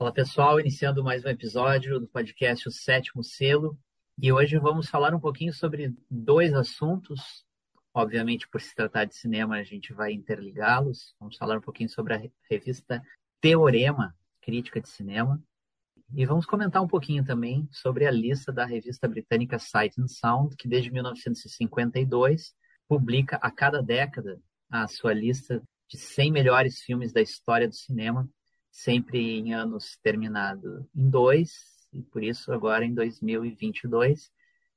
Fala pessoal, iniciando mais um episódio do podcast O Sétimo Selo. E hoje vamos falar um pouquinho sobre dois assuntos. Obviamente, por se tratar de cinema, a gente vai interligá-los. Vamos falar um pouquinho sobre a revista Teorema, crítica de cinema. E vamos comentar um pouquinho também sobre a lista da revista britânica Sight and Sound, que desde 1952 publica a cada década a sua lista de 100 melhores filmes da história do cinema, sempre em anos terminado em dois, e por isso agora em 2022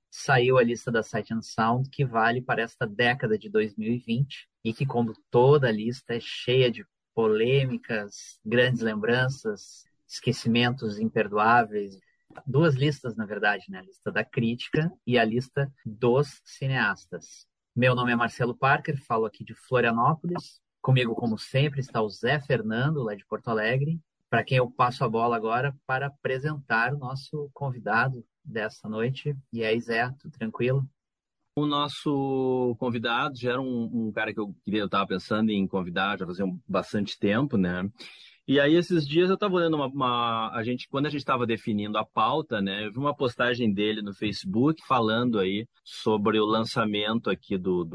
saiu a lista da Sight and Sound, que vale para esta década de 2020, e que, como toda a lista, é cheia de polêmicas, grandes lembranças, esquecimentos imperdoáveis. Duas listas, na verdade, né? A lista da crítica e a lista dos cineastas. Meu nome é Marcelo Parker, falo aqui de Florianópolis. Comigo, como sempre, está o Zé Fernando, lá de Porto Alegre, para quem eu passo a bola agora para apresentar o nosso convidado dessa noite. E aí, Zé, tudo tranquilo? O nosso convidado já era um cara que eu estava pensando em convidar já fazia bastante tempo, né? E aí, esses dias eu estava olhando quando a gente estava definindo a pauta, né? Eu vi uma postagem dele no Facebook falando aí sobre o lançamento aqui do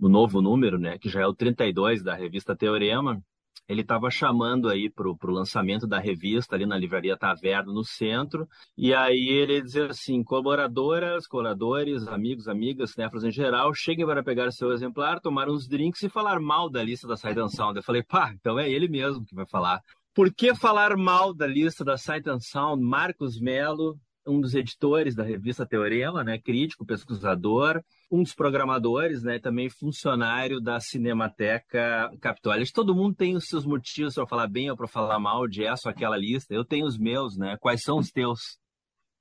novo número, né? Que já é o 32 da revista Teorema. Ele estava chamando aí pro lançamento da revista ali na Livraria Taverna, no centro. E aí ele dizia assim: colaboradoras, colaboradores, amigos, amigas, cinéfilos em geral, cheguem para pegar seu exemplar, tomar uns drinks e falar mal da lista da Sight and Sound. Eu falei, pá, então é ele mesmo que vai falar. Por que falar mal da lista da Sight and Sound? Marcos Melo, um dos editores da revista Teorema, né, crítico, pesquisador, um dos programadores, né, também funcionário da Cinemateca Capitólio. Acho que todo mundo tem os seus motivos para falar bem ou para falar mal de essa ou aquela lista. Eu tenho os meus, né? Quais são os teus?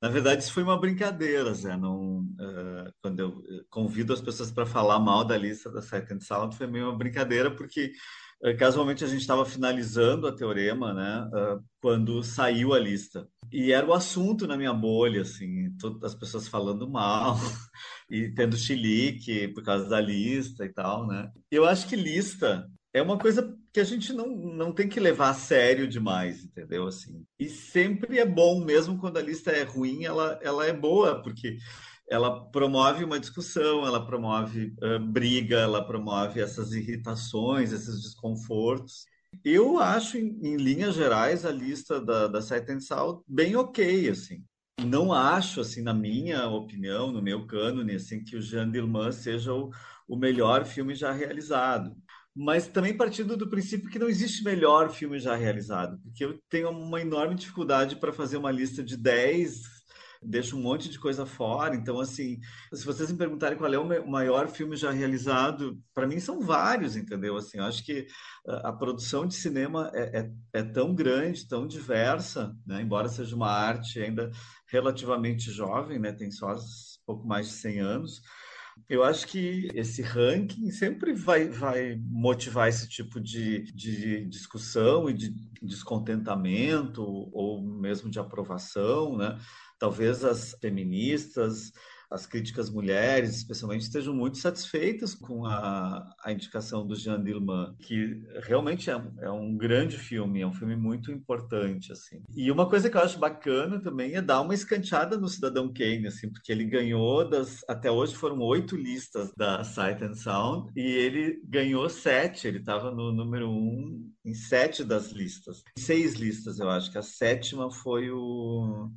Na verdade, isso foi uma brincadeira, Zé. Não, quando eu convido as pessoas para falar mal da lista da Sight and Sound, foi meio uma brincadeira, porque casualmente a gente estava finalizando a Teorema, né, quando saiu a lista. E era o assunto na minha bolha, assim, todas as pessoas falando mal e tendo chilique por causa da lista e tal, né? Eu acho que lista é uma coisa que a gente não tem que levar a sério demais, entendeu? Assim, e sempre é bom, mesmo quando a lista é ruim, ela é boa, porque ela promove uma discussão, ela promove briga, ela promove essas irritações, esses desconfortos. Eu acho, em linhas gerais, a lista da Sight and Sound bem ok, assim. Não acho, assim, na minha opinião, no meu cânone, assim, que o Jean Dillman seja o melhor filme já realizado. Mas também partindo do princípio que não existe melhor filme já realizado, porque eu tenho uma enorme dificuldade para fazer uma lista de 10, deixo um monte de coisa fora. Então, assim, se vocês me perguntarem qual é o maior filme já realizado, para mim são vários, entendeu? Assim, eu acho que a produção de cinema é tão grande, tão diversa, né? Embora seja uma arte ainda relativamente jovem, né? Tem só pouco mais de 100 anos. Eu acho que esse ranking sempre vai motivar esse tipo de discussão e de descontentamento ou mesmo de aprovação, né? Talvez as feministas, as críticas mulheres, especialmente, estejam muito satisfeitas com a indicação do Jean Dillman, que realmente é um grande filme, é um filme muito importante, assim. E uma coisa que eu acho bacana também é dar uma escanteada no Cidadão Kane, assim, porque ele ganhou até hoje foram 8 listas da Sight and Sound e ele ganhou 7, ele estava no número 1 em 7 das listas. 6 listas, eu acho que a sétima foi Um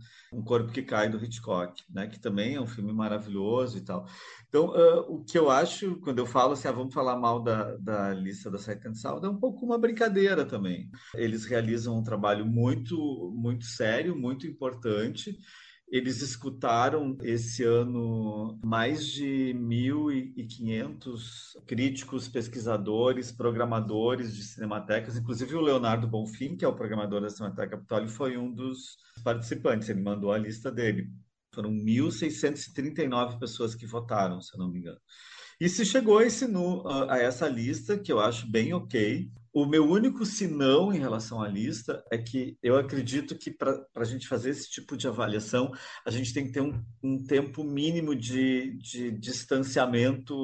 Corpo que Cai, do Hitchcock, né? Que também é um filme maravilhoso e tal. Então, o que eu acho, quando eu falo assim, vamos falar mal da lista da Sight and Sound, é um pouco uma brincadeira também. Eles realizam um trabalho muito, muito sério, muito importante. Eles escutaram esse ano mais de 1.500 críticos, pesquisadores, programadores de cinematecas, inclusive o Leonardo Bonfim, que é o programador da Cinemateca Capitólio, foi um dos participantes. Ele mandou a lista dele. Foram 1.639 pessoas que votaram, se eu não me engano. E se chegou a essa lista, que eu acho bem ok. O meu único senão em relação à lista é que eu acredito que para a gente fazer esse tipo de avaliação, a gente tem que ter um tempo mínimo de distanciamento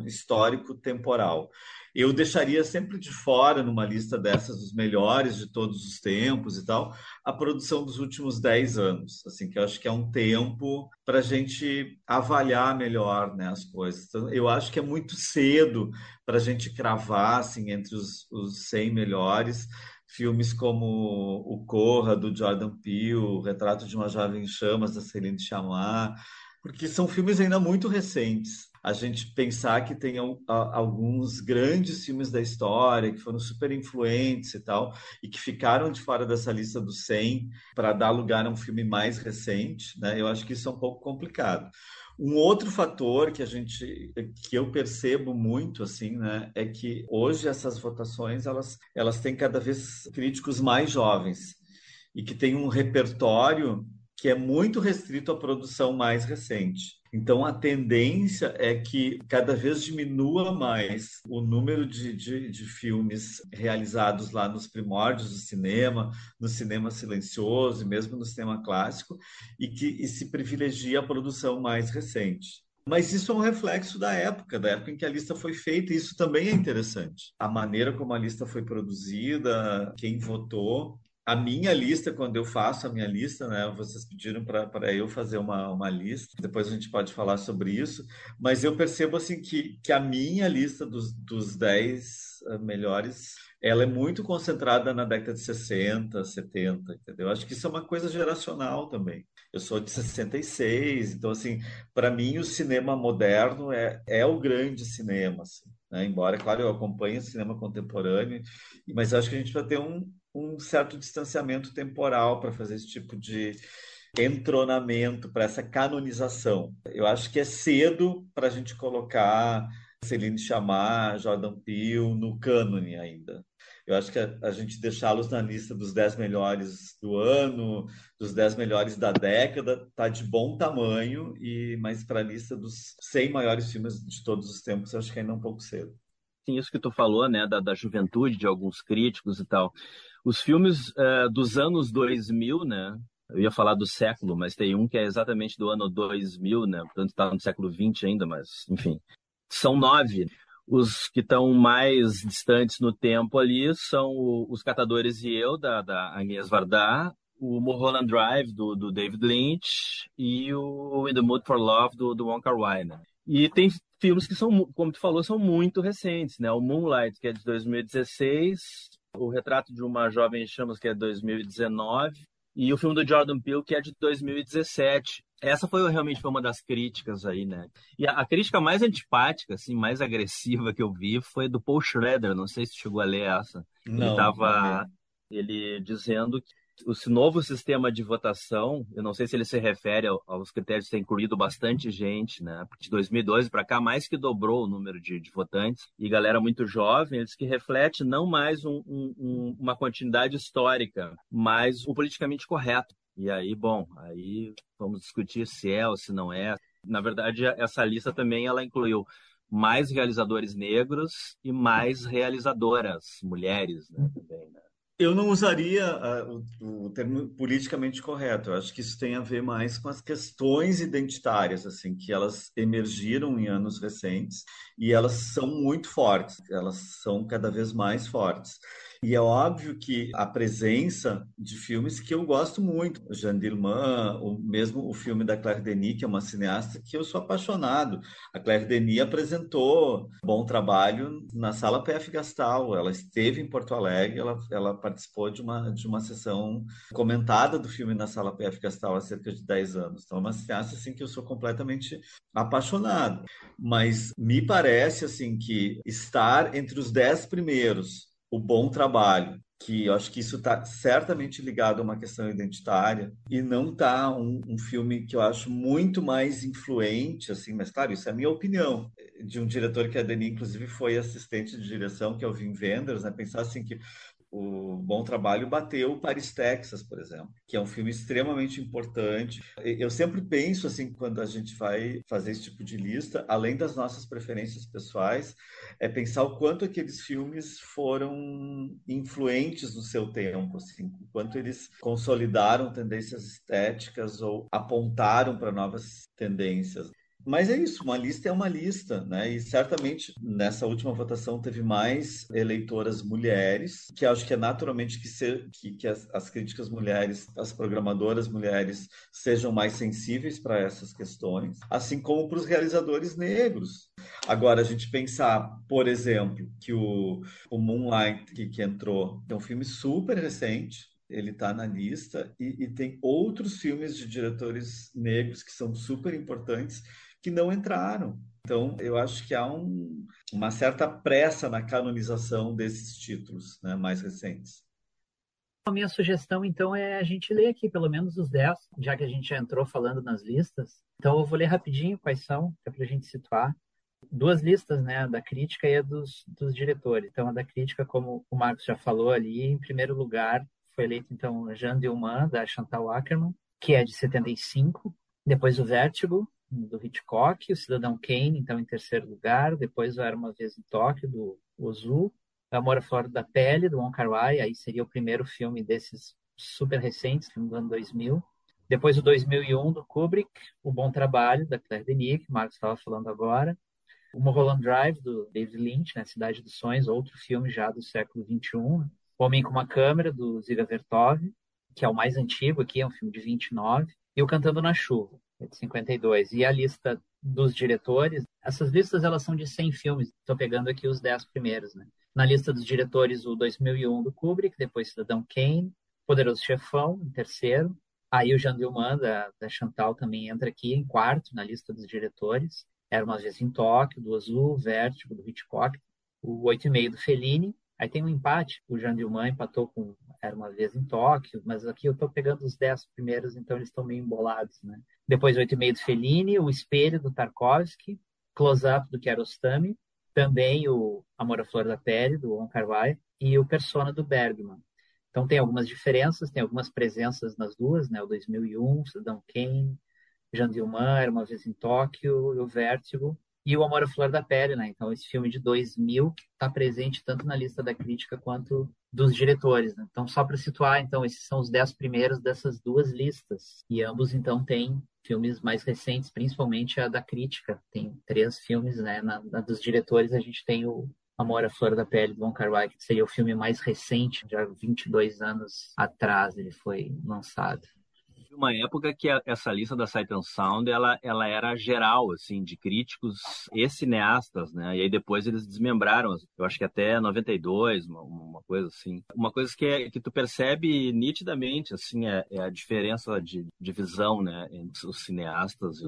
histórico temporal. Eu deixaria sempre de fora, numa lista dessas, os melhores de todos os tempos e tal, a produção dos últimos 10 anos, assim, que eu acho que é um tempo para a gente avaliar melhor, né, as coisas. Então, eu acho que é muito cedo para a gente cravar, assim, entre os 100 melhores, filmes como O Corra, do Jordan Peele, O Retrato de uma Jovem em Chamas, da Céline Sciamma, porque são filmes ainda muito recentes. A gente pensar que tem alguns grandes filmes da história que foram super influentes e tal, e que ficaram de fora dessa lista dos 100 para dar lugar a um filme mais recente, né? Eu acho que isso é um pouco complicado. Um outro fator que eu percebo muito assim, né, é que hoje essas votações elas têm cada vez críticos mais jovens e que têm um repertório que é muito restrito à produção mais recente. Então, a tendência é que cada vez diminua mais o número de filmes realizados lá nos primórdios do cinema, no cinema silencioso e mesmo no cinema clássico, e se privilegia a produção mais recente. Mas isso é um reflexo da época em que a lista foi feita, e isso também é interessante. A maneira como a lista foi produzida, quem votou. A minha lista, quando eu faço a minha lista, né? Vocês pediram para eu fazer uma lista, depois a gente pode falar sobre isso, mas eu percebo assim que a minha lista dos 10 melhores, ela é muito concentrada na década de 60, 70, entendeu? Acho que isso é uma coisa geracional também. Eu sou de 66, então assim, para mim o cinema moderno é o grande cinema, assim, né? Embora, claro, eu acompanhe o cinema contemporâneo, mas acho que a gente vai ter um certo distanciamento temporal para fazer esse tipo de entronamento, para essa canonização. Eu acho que é cedo para a gente colocar Celine Sciamma, Jordan Peele no cânone ainda. Eu acho que a gente deixá-los na lista dos 10 melhores do ano, dos 10 melhores da década, tá de bom tamanho, mas para a lista dos 100 maiores filmes de todos os tempos, eu acho que ainda é um pouco cedo. Sim, isso que tu falou, né, da juventude de alguns críticos e tal. Os filmes dos anos 2000, né, eu ia falar do século, mas tem um que é exatamente do ano 2000, né, portanto está no século XX ainda, mas enfim. São 9. Os que estão mais distantes no tempo ali são Os Catadores e Eu, da Agnès Varda, o Mulholland Drive, do David Lynch, e o In the Mood for Love, do Wong Kar-wai, né? E tem filmes que são, como tu falou, são muito recentes, né? O Moonlight, que é de 2016, O Retrato de uma Jovem em Chamas, que é de 2019, e o filme do Jordan Peele, que é de 2017. Essa realmente foi uma das críticas aí, né? E a crítica mais antipática, assim, mais agressiva que eu vi foi do Paul Schrader, não sei se chegou a ler essa. Ele Não estava lembro. ele dizendo que o novo sistema de votação, eu não sei se ele se refere aos critérios de ter incluído bastante gente, né? Porque de 2012 para cá, mais que dobrou o número de votantes, e galera muito jovem, eles que reflete não mais uma continuidade histórica, mas o politicamente correto. E aí, bom, aí vamos discutir se é ou se não é. Na verdade, essa lista também ela incluiu mais realizadores negros e mais realizadoras mulheres, né, também, né? Eu não usaria o termo politicamente correto. Eu acho que isso tem a ver mais com as questões identitárias, assim, que elas emergiram em anos recentes e elas são muito fortes. Elas são cada vez mais fortes. E é óbvio que a presença de filmes que eu gosto muito, o Jeanne Dielman, mesmo o filme da Claire Denis, que é uma cineasta que eu sou apaixonado. A Claire Denis apresentou Bom Trabalho na Sala PF Gastal. Ela esteve em Porto Alegre, ela participou de uma sessão comentada do filme na Sala PF Gastal há cerca de 10 anos. Então, é uma cineasta assim, que eu sou completamente apaixonado. Mas me parece assim que estar entre os 10 primeiros, o Bom Trabalho, que eu acho que isso está certamente ligado a uma questão identitária e não está um filme que eu acho muito mais influente, assim, mas claro, isso é a minha opinião, de um diretor que a Denis, inclusive, foi assistente de direção, que é o Wim Wenders, né? Pensar assim que o Bom Trabalho bateu Paris, Texas, por exemplo, que é um filme extremamente importante. Eu sempre penso, assim, quando a gente vai fazer esse tipo de lista, além das nossas preferências pessoais, é pensar o quanto aqueles filmes foram influentes no seu tempo, assim, o quanto eles consolidaram tendências estéticas ou apontaram para novas tendências. Mas é isso, uma lista é uma lista, né? E certamente nessa última votação teve mais eleitoras mulheres, que acho que é naturalmente que as críticas mulheres, as programadoras mulheres sejam mais sensíveis para essas questões, assim como para os realizadores negros. Agora, a gente pensar, por exemplo, que o Moonlight que entrou é um filme super recente, ele está na lista e tem outros filmes de diretores negros que são super importantes que não entraram. Então, eu acho que há uma certa pressa na canonização desses títulos, né, mais recentes. A minha sugestão, então, é a gente ler aqui pelo menos os 10, já que a gente já entrou falando nas listas. Então, eu vou ler rapidinho quais são, para a gente situar. Duas listas, né, da crítica e a dos diretores. Então, a da crítica, como o Marcos já falou ali, em primeiro lugar foi eleito, então, Jeanne Dielman, da Chantal Akerman, que é de 75. Depois o Vértigo, do Hitchcock. O Cidadão Kane, então, em terceiro lugar. Depois o Era Uma Vez em Tóquio, do Ozu. Amor à Flor da Pele, do Wong Kar-wai. Aí seria o primeiro filme desses super recentes, filme do ano 2000. Depois o 2001, do Kubrick. O Bom Trabalho, da Claire Denis, que o Marcos estava falando agora. O Mulholland Drive, do David Lynch, né? Cidade dos Sonhos, outro filme já do século XXI. O Homem com uma Câmera, do Ziga Vertov, que é o mais antigo aqui, é um filme de 29. E o Cantando na Chuva, é de 52. E a lista dos diretores, essas listas elas são de 100 filmes, estou pegando aqui os 10 primeiros, né? Na lista dos diretores, o 2001 do Kubrick, depois Cidadão Kane, Poderoso Chefão, em terceiro. Aí o Jean Dillman, da Chantal, também entra aqui em quarto na lista dos diretores. Era Uma Vez em Tóquio, do Ozu, Vértigo, do Hitchcock, o 8,5 do Fellini. Aí tem um empate, o Jean Dillman empatou com Era Uma Vez em Tóquio, mas aqui eu estou pegando os 10 primeiros, então eles estão meio embolados, né? Depois 8,5 do Fellini, O Espelho, do Tarkovsky, Close Up, do Kiarostami, também o Amor à Flor da Pele, do Wong Kar-wai, e o Persona, do Bergman. Então tem algumas diferenças, tem algumas presenças nas duas, né? O 2001, Cidadão Kane, Jean Dillman, Era Uma Vez em Tóquio, O Vértigo e O Amor à Flor da Pele, né? Então, esse filme de 2000 está presente tanto na lista da crítica quanto dos diretores, né? Então, só para situar, então, esses são os 10 primeiros dessas duas listas. E ambos, então, têm filmes mais recentes, principalmente a da crítica. Tem 3 filmes, né? Na dos diretores, a gente tem o Amor à Flor da Pele, do Wong Kar-wai, que seria o filme mais recente, já 22 anos atrás ele foi lançado. Uma época que essa lista da Sight and Sound ela era geral assim de críticos e cineastas, né? E aí depois eles desmembraram, eu acho que até 92, uma coisa assim. Uma coisa que tu percebe nitidamente assim é a diferença de visão, né, entre os cineastas e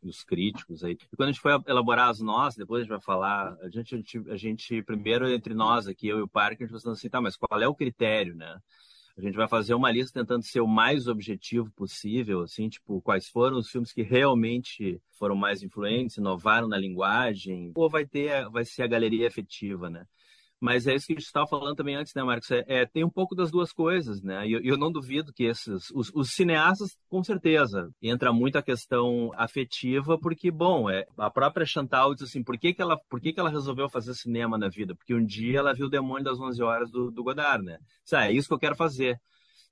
os críticos aí. E quando a gente foi elaborar as nossas, depois a gente vai falar, a gente primeiro entre nós aqui, eu e o Parker, a gente vai falando assim, tá, mas qual é o critério, né? A gente vai fazer uma lista tentando ser o mais objetivo possível, assim, tipo, quais foram os filmes que realmente foram mais influentes, inovaram na linguagem, ou vai ser a galeria efetiva, né? Mas é isso que a gente estava falando também antes, né, Marcos? Tem um pouco das duas coisas, né? E eu não duvido que os cineastas, com certeza, entra muito a questão afetiva, porque, bom, a própria Chantal diz assim, por que que ela resolveu fazer cinema na vida? Porque um dia ela viu o Demônio das 11 Horas do Godard, né? É isso que eu quero fazer.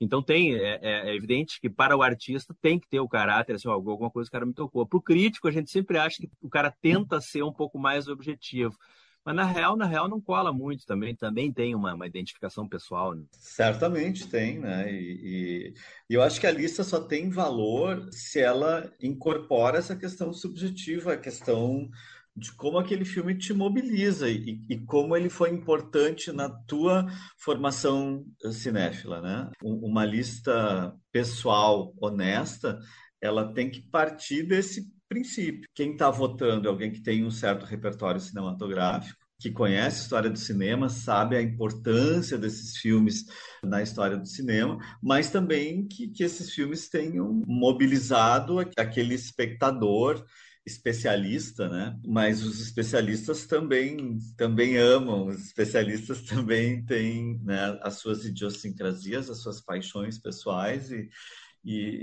Então é evidente que para o artista tem que ter o caráter, assim, ó, alguma coisa que o cara me tocou. Para o crítico, a gente sempre acha que o cara tenta ser um pouco mais objetivo. Mas na real não cola muito também tem uma identificação pessoal, né? Certamente tem, né? E eu acho que a lista só tem valor se ela incorpora essa questão subjetiva, a questão de como aquele filme te mobiliza e como ele foi importante na tua formação cinéfila, né? Uma lista pessoal honesta, ela tem que partir desse princípio. Quem está votando é alguém que tem um certo repertório cinematográfico, que conhece a história do cinema, sabe a importância desses filmes na história do cinema, mas também que esses filmes tenham mobilizado aquele espectador especialista, né? Mas os especialistas também amam, os especialistas também têm, né, as suas idiosincrasias, as suas paixões pessoais e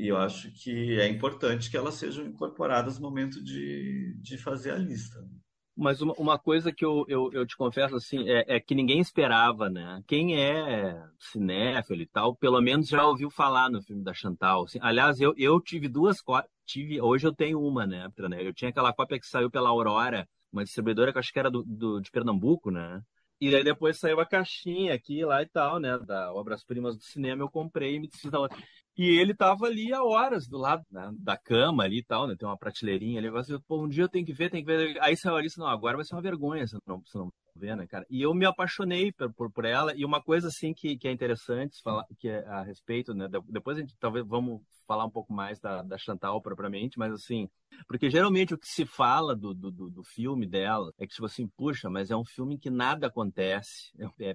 eu acho que é importante que elas sejam incorporadas no momento de fazer a lista. Mas uma coisa que eu te confesso assim é que ninguém esperava, né? Quem é cinéfilo e tal, pelo menos já ouviu falar no filme da Chantal. Assim. Aliás, eu tive duas cópias, hoje eu tenho uma, né? Eu tinha aquela cópia que saiu pela Aurora, uma distribuidora que eu acho que era de Pernambuco, né? E aí depois saiu a caixinha aqui lá e tal, né? Da Obras-Primas do Cinema, eu comprei e me desfiz da outra. E ele tava ali há horas do lado, né, da cama ali e tal, né? Tem uma prateleirinha ali. Eu falei, pô, um dia eu tenho que ver, tem que ver. Aí saiu ali, não, agora vai ser uma vergonha se não ver, né, cara? E eu me apaixonei por ela. E uma coisa, assim, que é interessante falar que é a respeito, né? Depois a gente talvez vamos falar um pouco mais da Chantal propriamente, mas assim, porque geralmente o que se fala do filme dela é que, tipo assim, puxa, mas é um filme em que nada acontece,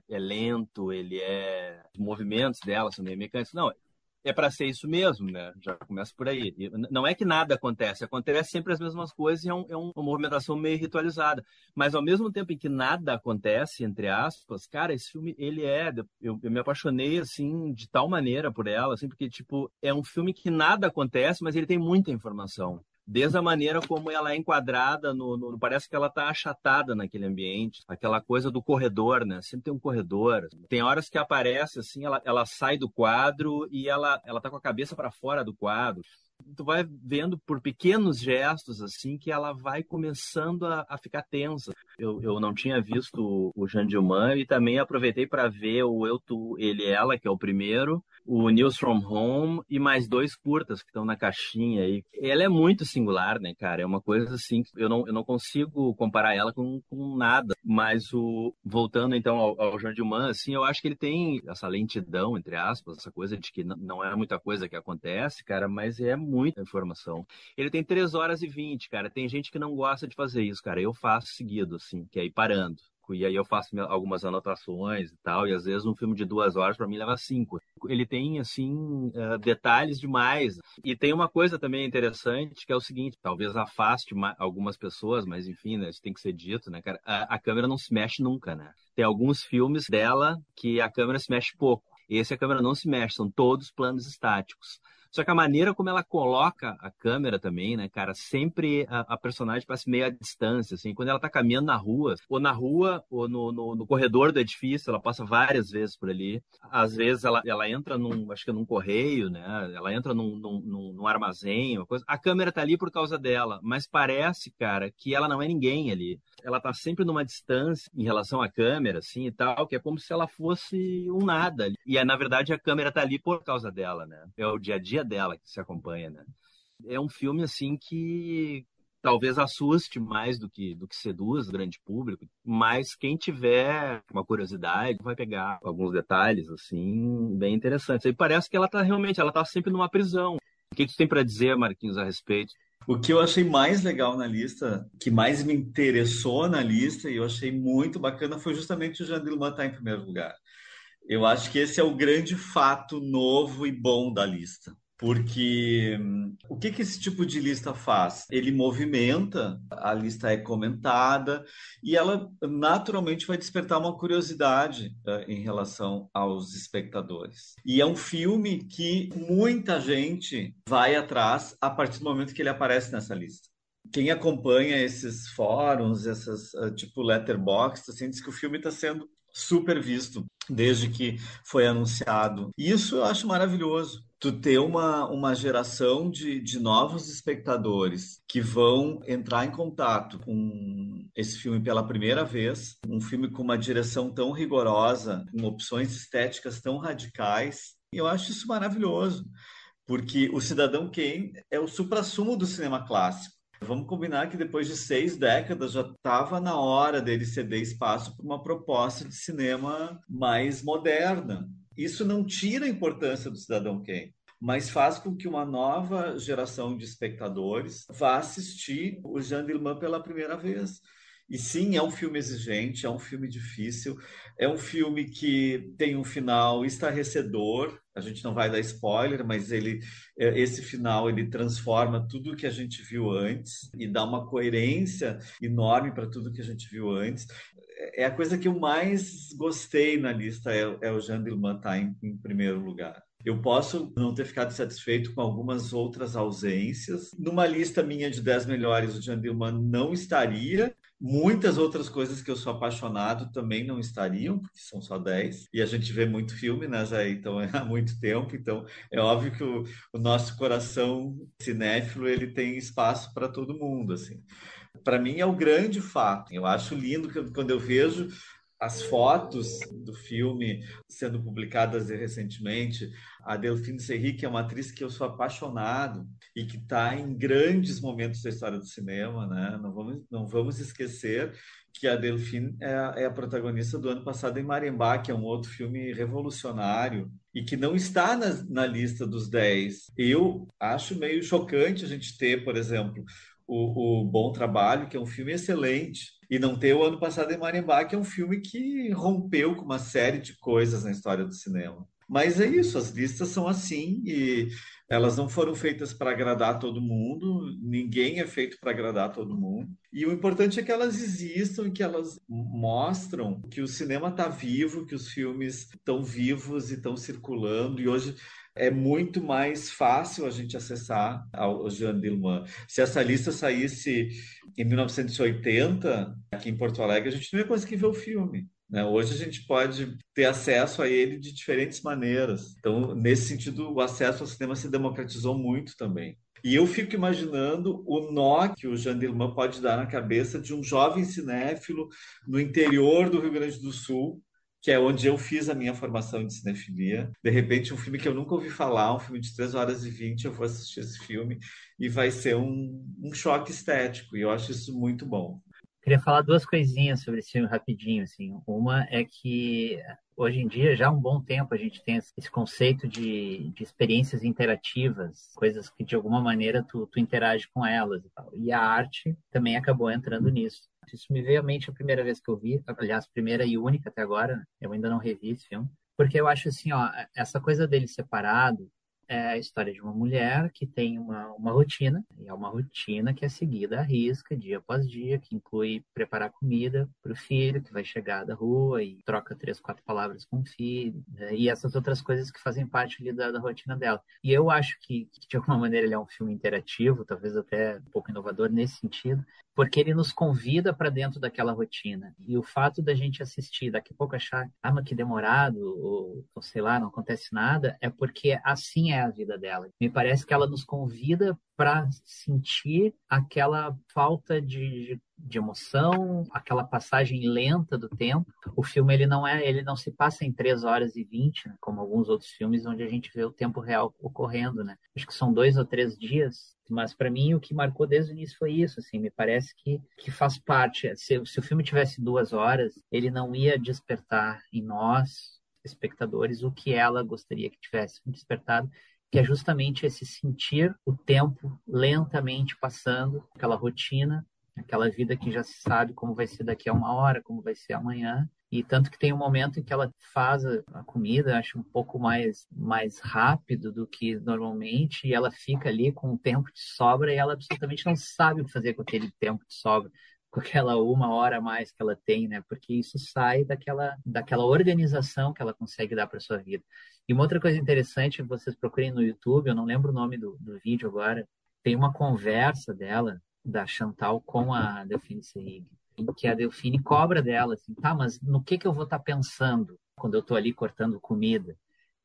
é lento, ele é. Os movimentos dela são meio mecânicos. Não, é para ser isso mesmo, né? Já começa por aí. E não é que nada acontece sempre as mesmas coisas e uma movimentação meio ritualizada. Mas ao mesmo tempo em que nada acontece, entre aspas, cara, esse filme, ele é. Eu me apaixonei, assim, de tal maneira por ela, assim, porque, tipo, é um filme que nada acontece, mas ele tem muita informação. Desde a maneira como ela é enquadrada, parece que ela está achatada naquele ambiente, aquela coisa do corredor, né? Sempre tem um corredor. Tem horas que aparece assim, ela sai do quadro e ela tá com a cabeça para fora do quadro. Tu vai vendo por pequenos gestos assim que ela vai começando a ficar tensa. Eu não tinha visto o Jean Dillman e também aproveitei para ver o Eu, Tu, Ele e Ela, que é o primeiro, o News from Home e mais dois curtas que estão na caixinha aí. Ela é muito singular, né, cara? É uma coisa assim que eu não consigo comparar ela com nada. Mas voltando então ao Jean Dillman, assim, eu acho que ele tem essa lentidão, entre aspas, essa coisa de que não é muita coisa que acontece, cara, mas é muita informação. Ele tem 3 horas e 20, cara. Tem gente que não gosta de fazer isso, cara. Eu faço seguido, assim, que é ir parando. E aí eu faço algumas anotações e tal, e às vezes um filme de 2 horas para mim leva 5. Ele tem, assim, detalhes demais. E tem uma coisa também interessante, que é o seguinte, talvez afaste algumas pessoas, mas enfim, né, isso tem que ser dito, né, cara? A câmera não se mexe nunca, né? Tem alguns filmes dela que a câmera se mexe pouco. Esse a câmera não se mexe, são todos planos estáticos. Só que a maneira como ela coloca a câmera também, né, cara, sempre a personagem parece meio à distância, assim, quando ela tá caminhando na rua, ou no corredor do edifício, ela passa várias vezes por ali. Às vezes ela entra acho que num correio, né, ela entra num armazém, uma coisa. A câmera tá ali por causa dela, mas parece, cara, que ela não é ninguém ali. Ela tá sempre numa distância em relação à câmera, assim, e tal, que é como se ela fosse um nada. E, na verdade, a câmera tá ali por causa dela, né? É o dia a dia dela que se acompanha, né? É um filme, assim, que talvez assuste mais do que seduz o grande público, mas quem tiver uma curiosidade vai pegar alguns detalhes, assim, bem interessantes. E parece que ela tá sempre numa prisão. O que tu tem para dizer, Marquinhos, a respeito? O que eu achei mais legal na lista, que mais me interessou na lista e eu achei muito bacana, foi justamente o Jean Dillman estar em primeiro lugar. Eu acho que esse é o grande fato novo e bom da lista. Porque o que esse tipo de lista faz? Ele movimenta, a lista é comentada e ela naturalmente vai despertar uma curiosidade em relação aos espectadores. E é um filme que muita gente vai atrás a partir do momento que ele aparece nessa lista. Quem acompanha esses fóruns, essas tipo Letterboxd, assim, diz que o filme está sendo super visto desde que foi anunciado. E isso eu acho maravilhoso. Tu ter uma geração de novos espectadores que vão entrar em contato com esse filme pela primeira vez, um filme com uma direção tão rigorosa, com opções estéticas tão radicais. E eu acho isso maravilhoso, porque o Cidadão Kane é o suprassumo do cinema clássico. Vamos combinar que depois de 6 décadas já estava na hora dele ceder espaço para uma proposta de cinema mais moderna. Isso não tira a importância do Cidadão Kane, mas faz com que uma nova geração de espectadores vá assistir o Jean Dillman pela primeira vez. E sim, é um filme exigente, é um filme difícil, é um filme que tem um final estarrecedor. A gente não vai dar spoiler, mas esse final ele transforma tudo o que a gente viu antes e dá uma coerência enorme para tudo que a gente viu antes. É a coisa que eu mais gostei na lista, é o Jean Dillman estar em primeiro lugar. Eu posso não ter ficado satisfeito com algumas outras ausências. Numa lista minha de 10 melhores, o Jean Dillman não estaria. Muitas outras coisas que eu sou apaixonado também não estariam, porque são só 10. E a gente vê muito filme, né, Zé? Então, há muito tempo. Então, é óbvio que o nosso coração cinéfilo, ele tem espaço para todo mundo, assim. Para mim é o grande fato. Eu acho lindo quando eu vejo as fotos do filme sendo publicadas recentemente. A Delphine Seyrig, que é uma atriz que eu sou apaixonado e que está em grandes momentos da história do cinema, né? Não vamos esquecer que a Delphine é a protagonista do ano passado em Marimbá, que é um outro filme revolucionário e que não está na lista dos 10. Eu acho meio chocante a gente ter, por exemplo, o Bom Trabalho, que é um filme excelente, e não ter o Ano Passado em Marimbá, que é um filme que rompeu com uma série de coisas na história do cinema. Mas é isso, as listas são assim e elas não foram feitas para agradar todo mundo, ninguém é feito para agradar todo mundo. E o importante é que elas existam e que elas mostram que o cinema está vivo, que os filmes estão vivos e estão circulando. E hoje é muito mais fácil a gente acessar ao Jean Dillman. Se essa lista saísse em 1980, aqui em Porto Alegre, a gente não ia conseguir ver o filme, né? Hoje a gente pode ter acesso a ele de diferentes maneiras. Então, nesse sentido, o acesso ao cinema se democratizou muito também. E eu fico imaginando o nó que o Jean Dillman pode dar na cabeça de um jovem cinéfilo no interior do Rio Grande do Sul, que é onde eu fiz a minha formação de cinefilia. De repente, um filme que eu nunca ouvi falar, um filme de 3 horas e 20, eu vou assistir esse filme e vai ser um choque estético. E eu acho isso muito bom. Queria falar duas coisinhas sobre esse filme rapidinho, assim. Uma é que hoje em dia, já há um bom tempo, a gente tem esse conceito de experiências interativas, coisas que de alguma maneira tu interage com elas e tal. E a arte também acabou entrando nisso. Isso me veio à mente a primeira vez que eu vi, aliás, primeira e única até agora, né? Eu ainda não revi esse filme, porque eu acho assim, ó, essa coisa dele separado é a história de uma mulher que tem uma rotina, e é uma rotina que é seguida à risca, dia após dia, que inclui preparar comida para o filho, que vai chegar da rua e troca 3, 4 palavras com o filho, né? E essas outras coisas que fazem parte ali da rotina dela. E eu acho que, de alguma maneira, ele é um filme interativo, talvez até um pouco inovador nesse sentido, porque ele nos convida para dentro daquela rotina. E o fato da gente assistir, daqui a pouco achar, mas que demorado, ou sei lá, não acontece nada, é porque assim é a vida dela. Me parece que ela nos convida para sentir aquela falta de emoção, aquela passagem lenta do tempo. O filme ele não se passa em 3 horas e 20, né, como alguns outros filmes onde a gente vê o tempo real ocorrendo, né? Acho que são 2 ou 3 dias, mas para mim o que marcou desde o início foi isso, assim, me parece que faz parte. Se o filme tivesse 2 horas, ele não ia despertar em nós, espectadores, o que ela gostaria que tivesse despertado, que é justamente esse sentir o tempo lentamente passando, aquela rotina, aquela vida que já se sabe como vai ser daqui a 1 hora, como vai ser amanhã. E tanto que tem um momento em que ela faz a comida, acho um pouco mais rápido do que normalmente, e ela fica ali com o tempo de sobra e ela absolutamente não sabe o que fazer com aquele tempo de sobra, com aquela 1 hora a mais que ela tem, né? Porque isso sai daquela organização que ela consegue dar para sua vida. E uma outra coisa interessante, vocês procurem no YouTube, eu não lembro o nome do vídeo agora, tem uma conversa dela, da Chantal, com a Delphine Seyrig, em que a Delphine cobra dela, assim, tá, mas no que eu vou estar pensando quando eu estou ali cortando comida?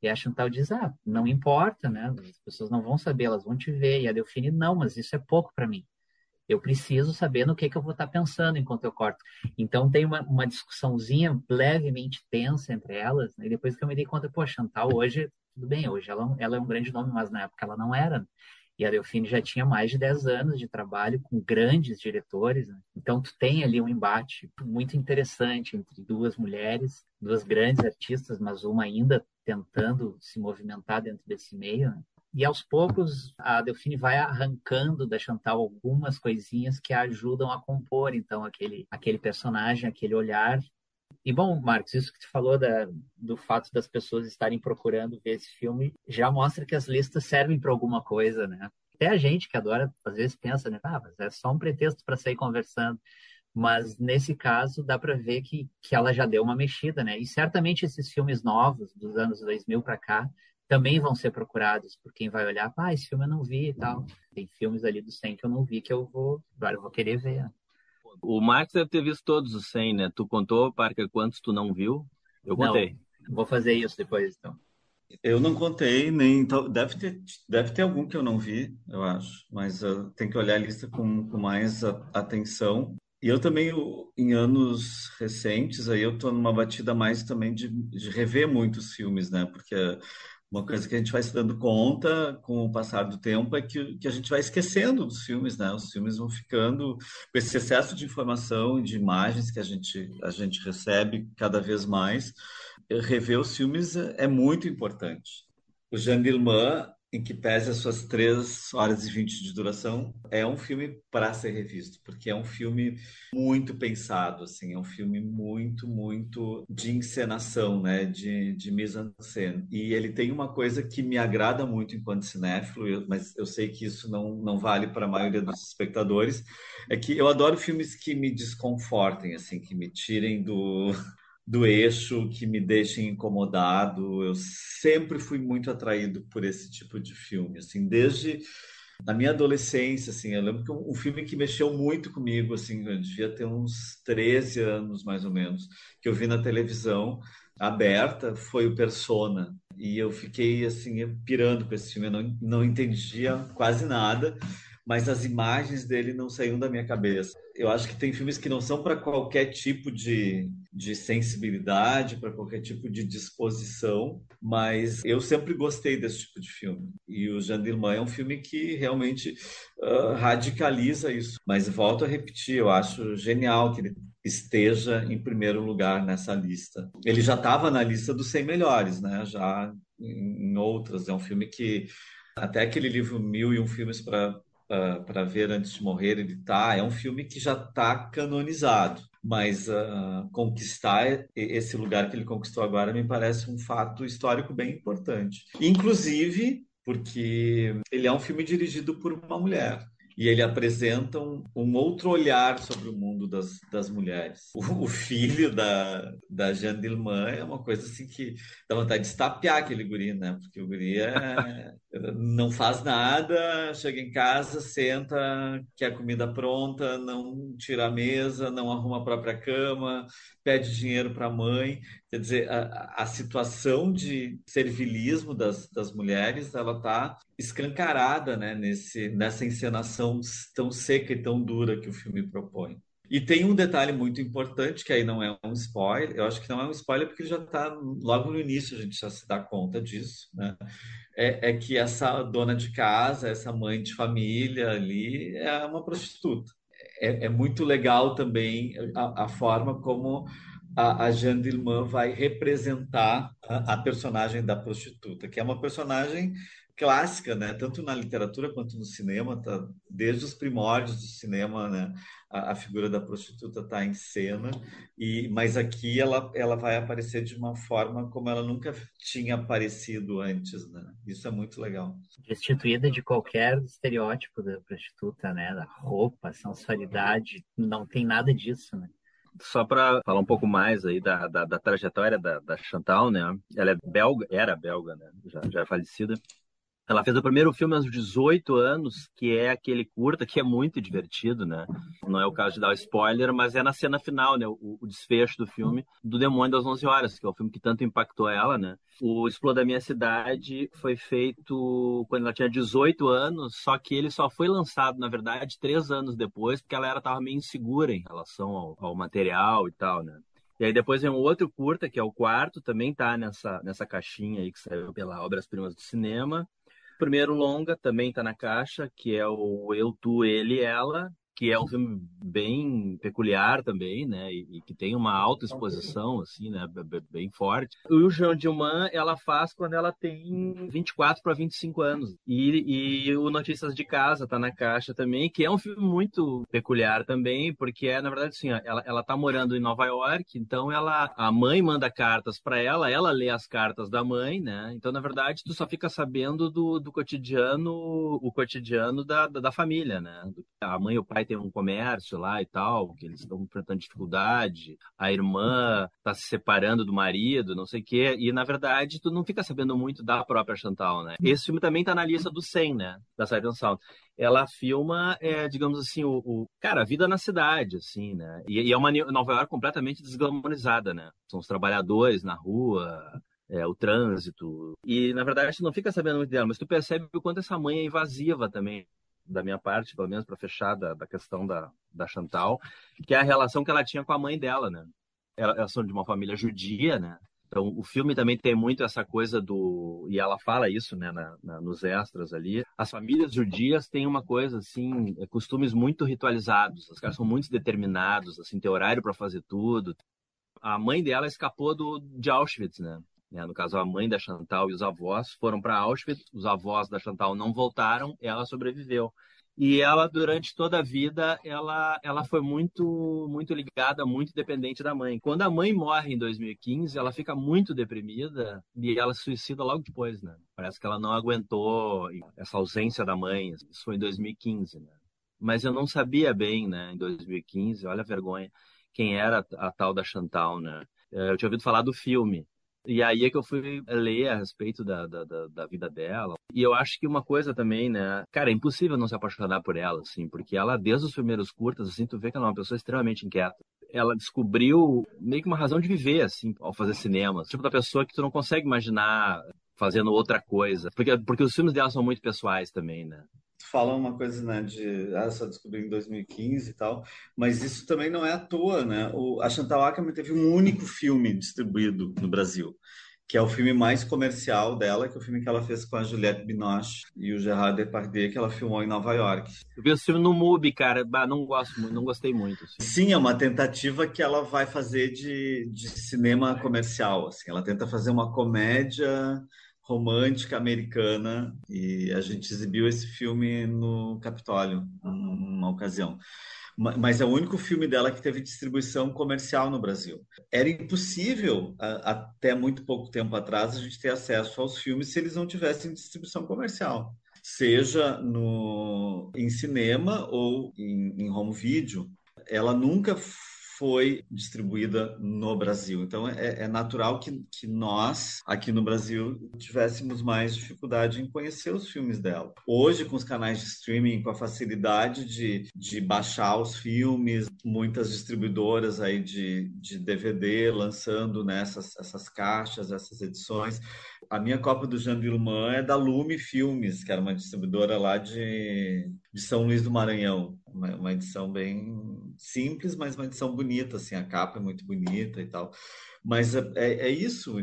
E a Chantal diz, não importa, né? As pessoas não vão saber, elas vão te ver. E a Delphine, não, mas isso é pouco para mim. Eu preciso saber no que eu vou estar pensando enquanto eu corto. Então tem uma discussãozinha levemente tensa entre elas, né? E depois que eu me dei conta, pô, Chantal hoje, tudo bem, hoje ela é um grande nome, mas na época ela não era, né? E a Delphine já tinha mais de 10 anos de trabalho com grandes diretores, né? Então tu tem ali um embate muito interessante entre duas mulheres, duas grandes artistas, mas uma ainda tentando se movimentar dentro desse meio, né? E aos poucos a Delphine vai arrancando da Chantal algumas coisinhas que a ajudam a compor, então, aquele personagem, aquele olhar. E bom, Marcos, isso que tu falou do fato das pessoas estarem procurando ver esse filme já mostra que as listas servem para alguma coisa, né? Até a gente que adora, às vezes pensa, né? Mas é só um pretexto para sair conversando. Mas nesse caso dá para ver que ela já deu uma mexida, né? E certamente esses filmes novos dos anos 2000 para cá também vão ser procurados por quem vai olhar, esse filme eu não vi e tal. Tem filmes ali do 100 que eu não vi que agora eu vou querer ver. O Max deve ter visto todos os 100, né? Tu contou, Parker, quantos tu não viu? Eu Não, contei. vou fazer isso depois, então. Eu não contei, nem então, deve ter algum que eu não vi, eu acho, mas tem que olhar a lista com mais atenção. E eu também, em anos recentes, aí eu tô numa batida mais também de rever muitos filmes, né? Porque uma coisa que a gente vai se dando conta com o passar do tempo é que a gente vai esquecendo dos filmes, né? Os filmes vão ficando com esse excesso de informação e de imagens que a gente recebe cada vez mais. Rever os filmes é muito importante. O Jean Dillman, em que pese as suas 3 horas e 20 de duração, é um filme para ser revisto, porque é um filme muito pensado, assim, é um filme muito, muito de encenação, né, de mise-en-scène. E ele tem uma coisa que me agrada muito enquanto cinéfilo, mas eu sei que isso não vale para a maioria dos espectadores, é que eu adoro filmes que me desconfortem, assim, que me tirem do eixo, que me deixem incomodado. Eu sempre fui muito atraído por esse tipo de filme, assim, desde na minha adolescência, assim, eu lembro que um filme que mexeu muito comigo, assim, eu devia ter uns 13 anos, mais ou menos, que eu vi na televisão aberta, foi o Persona. E eu fiquei, assim, pirando com esse filme, eu não entendia quase nada, mas as imagens dele não saíam da minha cabeça. Eu acho que tem filmes que não são para qualquer tipo de sensibilidade, para qualquer tipo de disposição, mas eu sempre gostei desse tipo de filme. E o Jean Dillman é um filme que realmente radicaliza isso. Mas volto a repetir, eu acho genial que ele esteja em primeiro lugar nessa lista. Ele já estava na lista dos 100 melhores, né? Já em outras. É um filme que até aquele livro Mil e Um Filmes para Ver Antes de Morrer, é um filme que já está canonizado, mas conquistar esse lugar que ele conquistou agora me parece um fato histórico bem importante. Inclusive porque ele é um filme dirigido por uma mulher. E ele apresenta um outro olhar sobre o mundo das mulheres. O filho da Jeanne Dillman é uma coisa assim que dá vontade de estapear aquele guri, né? Porque o guri não faz nada, chega em casa, senta, quer a comida pronta, não tira a mesa, não arruma a própria cama, pede dinheiro para a mãe. Quer dizer, a situação de servilismo das mulheres, ela está escancarada, né, nessa encenação tão seca e tão dura que o filme propõe. E tem um detalhe muito importante, que aí não é um spoiler, eu acho que não é um spoiler porque já está logo no início, a gente já se dá conta disso, né? É que essa dona de casa, essa mãe de família ali, é uma prostituta. É muito legal também a forma como a Jeanne Dillman vai representar a personagem da prostituta, que é uma personagem clássica, né? Tanto na literatura quanto no cinema, tá? Desde os primórdios do cinema, né? A figura da prostituta está em cena, mas aqui ela vai aparecer de uma forma como ela nunca tinha aparecido antes, né? Isso é muito legal. Destituída de qualquer estereótipo da prostituta, né? Da roupa, sensualidade, não tem nada disso, né? Só para falar um pouco mais aí da trajetória da Chantal, né? Ela é belga, era belga, né? Já é falecida. Ela fez o primeiro filme aos 18 anos, que é aquele curta, que é muito divertido, né? Não é o caso de dar spoiler, mas é na cena final, né? O desfecho do filme do Demônio das 11 Horas, que é o filme que tanto impactou ela, né? O Explode a Minha Cidade foi feito quando ela tinha 18 anos, só que ele só foi lançado, na verdade, 3 anos depois, porque ela estava meio insegura em relação ao material e tal, né? E aí depois vem um outro curta, que é o quarto, também tá nessa caixinha aí que saiu pela Obras Primas do Cinema. O primeiro longa também está na caixa, que é o Eu, Tu, Ele, Ela, que é um filme bem peculiar também, né? E que tem uma alta exposição, assim, né? Bem forte. E o Jean Dillman, ela faz quando ela tem 24 para 25 anos. E o Notícias de Casa tá na caixa também, que é um filme muito peculiar também, porque na verdade, assim, ó, ela tá morando em Nova York, então a mãe manda cartas para ela lê as cartas da mãe, né? Então, na verdade, tu só fica sabendo do cotidiano, o cotidiano da família, né? A mãe e o pai pai tem um comércio lá e tal, que eles estão enfrentando dificuldade, a irmã está se separando do marido, não sei o quê, e na verdade tu não fica sabendo muito da própria Chantal, né? Esse filme também tá na lista do 100, né? Da Sight and Sound. Ela filma, digamos assim, cara, a vida na cidade, assim, né? E é uma Nova York completamente desglamorizada, né? São os trabalhadores na rua, o trânsito. E, na verdade, tu não fica sabendo muito dela, mas tu percebe o quanto essa mãe é invasiva também, da minha parte, pelo menos para fechar da questão da Chantal, que é a relação que ela tinha com a mãe dela, né? Elas são de uma família judia, né? Então, o filme também tem muito essa coisa do... E ela fala isso, né, nos extras ali. As famílias judias têm uma coisa, assim, costumes muito ritualizados. Os caras são muito determinados, assim, tem horário para fazer tudo. A mãe dela escapou de Auschwitz, né? No caso, a mãe da Chantal e os avós foram para Auschwitz. Os avós da Chantal não voltaram, ela sobreviveu. E ela, durante toda a vida, ela foi muito, muito ligada, muito dependente da mãe. Quando a mãe morre em 2015, ela fica muito deprimida e ela se suicida logo depois, né? Parece que ela não aguentou essa ausência da mãe. Isso foi em 2015, né? Mas eu não sabia bem, né, em 2015, olha a vergonha, quem era a tal da Chantal, né? Eu tinha ouvido falar do filme. E aí é que eu fui ler a respeito da vida dela. E eu acho que uma coisa também, né? Cara, é impossível não se apaixonar por ela, assim, porque ela, desde os primeiros curtas, assim, tu vê que ela é uma pessoa extremamente inquieta. Ela descobriu meio que uma razão de viver, assim, ao fazer cinema. Tipo da pessoa que tu não consegue imaginar fazendo outra coisa. Porque os filmes dela são muito pessoais também, né? Fala uma coisa, né, só descobri em 2015 e tal, mas isso também não é à toa, né? A Chantal Akerman teve um único filme distribuído no Brasil, que é o filme mais comercial dela, que é o filme que ela fez com a Juliette Binoche e o Gerard Depardieu, que ela filmou em Nova York. Eu vi o filme no MUBI, cara, não gosto muito, não gostei muito. Assim. Sim, é uma tentativa que ela vai fazer de cinema comercial, assim. Ela tenta fazer uma comédia romântica americana e a gente exibiu esse filme no Capitólio, numa ocasião. Mas é o único filme dela que teve distribuição comercial no Brasil. Era impossível, até muito pouco tempo atrás, a gente ter acesso aos filmes se eles não tivessem distribuição comercial, seja em cinema ou em home video. Ela nunca foi distribuída no Brasil. Então, é natural que nós, aqui no Brasil, tivéssemos mais dificuldade em conhecer os filmes dela. Hoje, com os canais de streaming, com a facilidade de baixar os filmes, muitas distribuidoras aí de DVD lançando, né, essas caixas, essas edições. A minha cópia do Jean Dillman é da Lume Filmes, que era uma distribuidora lá de São Luís do Maranhão. Uma edição bem simples, mas uma edição bonita, assim, a capa é muito bonita e tal. Mas é isso.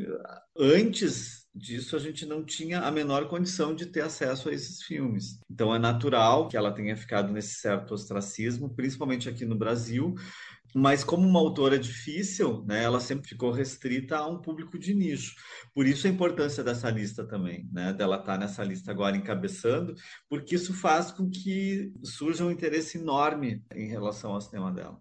Antes disso, a gente não tinha a menor condição de ter acesso a esses filmes. Então, é natural que ela tenha ficado nesse certo ostracismo, principalmente aqui no Brasil. Mas como uma autora difícil, né, ela sempre ficou restrita a um público de nicho. Por isso a importância dessa lista também, né, dela estar nessa lista agora encabeçando, porque isso faz com que surja um interesse enorme em relação ao cinema dela.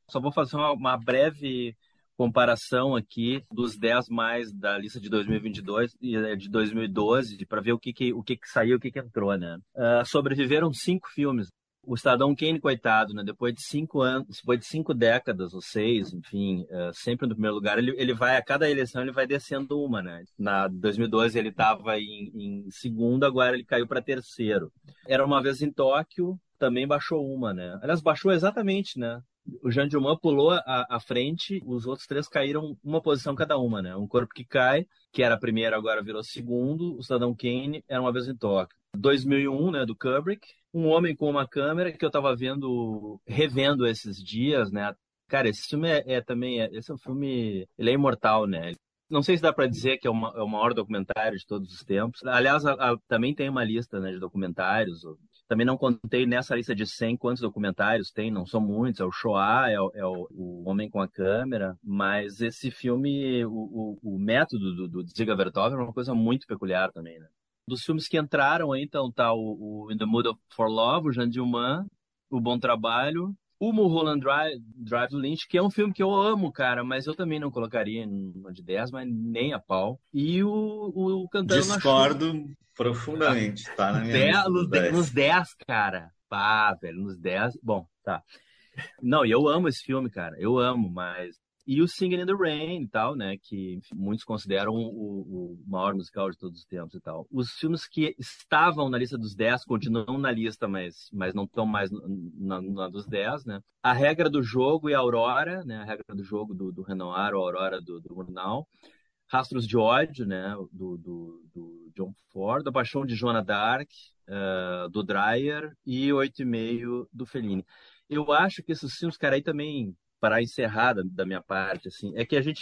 Só vou fazer uma breve comparação aqui dos 10 mais da lista de 2022 e de 2012, para ver o que saiu, o que entrou, né? Sobreviveram 5 filmes. O Cidadão Kane, coitado, né? Depois de 5 anos, depois de 5 décadas ou 6, enfim, sempre no primeiro lugar, ele vai, a cada eleição, ele vai descendo uma, né? Na 2012 ele estava em segundo, agora ele caiu para terceiro. Era Uma Vez em Tóquio, também baixou uma, né? Aliás, baixou exatamente, né? O Jean Dillman pulou à frente, os outros 3 caíram uma posição cada uma, né? Um Corpo que Cai, que era primeiro, agora virou segundo. O Cidadão Kane, Era Uma Vez em Tóquio. 2001, né, do Kubrick. Um Homem com uma Câmera, que eu tava revendo esses dias, né? Cara, esse filme esse é um filme, ele é imortal, né? Não sei se dá para dizer que é o maior documentário de todos os tempos. Aliás, também tem uma lista, né, de documentários. Também não contei nessa lista de 100 quantos documentários tem, não são muitos. É o Shoah, o Homem com a Câmera. Mas esse filme, o método do Dziga Vertov é uma coisa muito peculiar também, né? Dos filmes que entraram aí, então, tá o In the Mood for Love, o Jean Dillman, O Bom Trabalho, o Mulholland Drive do Lynch, que é um filme que eu amo, cara, mas eu também não colocaria em uma de 10, mas nem a pau. E o Cantando na Chuva. Discordo profundamente, tá na minha lista dos 10. Nos 10, cara. Pá, velho, nos 10. Bom, Tá. Não, e eu amo esse filme, cara. Eu amo, mas. E o Singing in the Rain e tal, né? Que enfim, muitos consideram o maior musical de todos os tempos e tal. Os filmes que estavam na lista dos 10 continuam na lista, mas não estão mais na dos 10, né? A Regra do Jogo e a Aurora, né? A Regra do Jogo do Renoir, ou a Aurora do Murnau. Rastros de Ódio, né? Do John Ford. A Paixão de Joana d'Arc, do Dreyer. E Oito e Meio, do Fellini. Eu acho que esses filmes, cara, aí também, para encerrar da minha parte, assim, é que a gente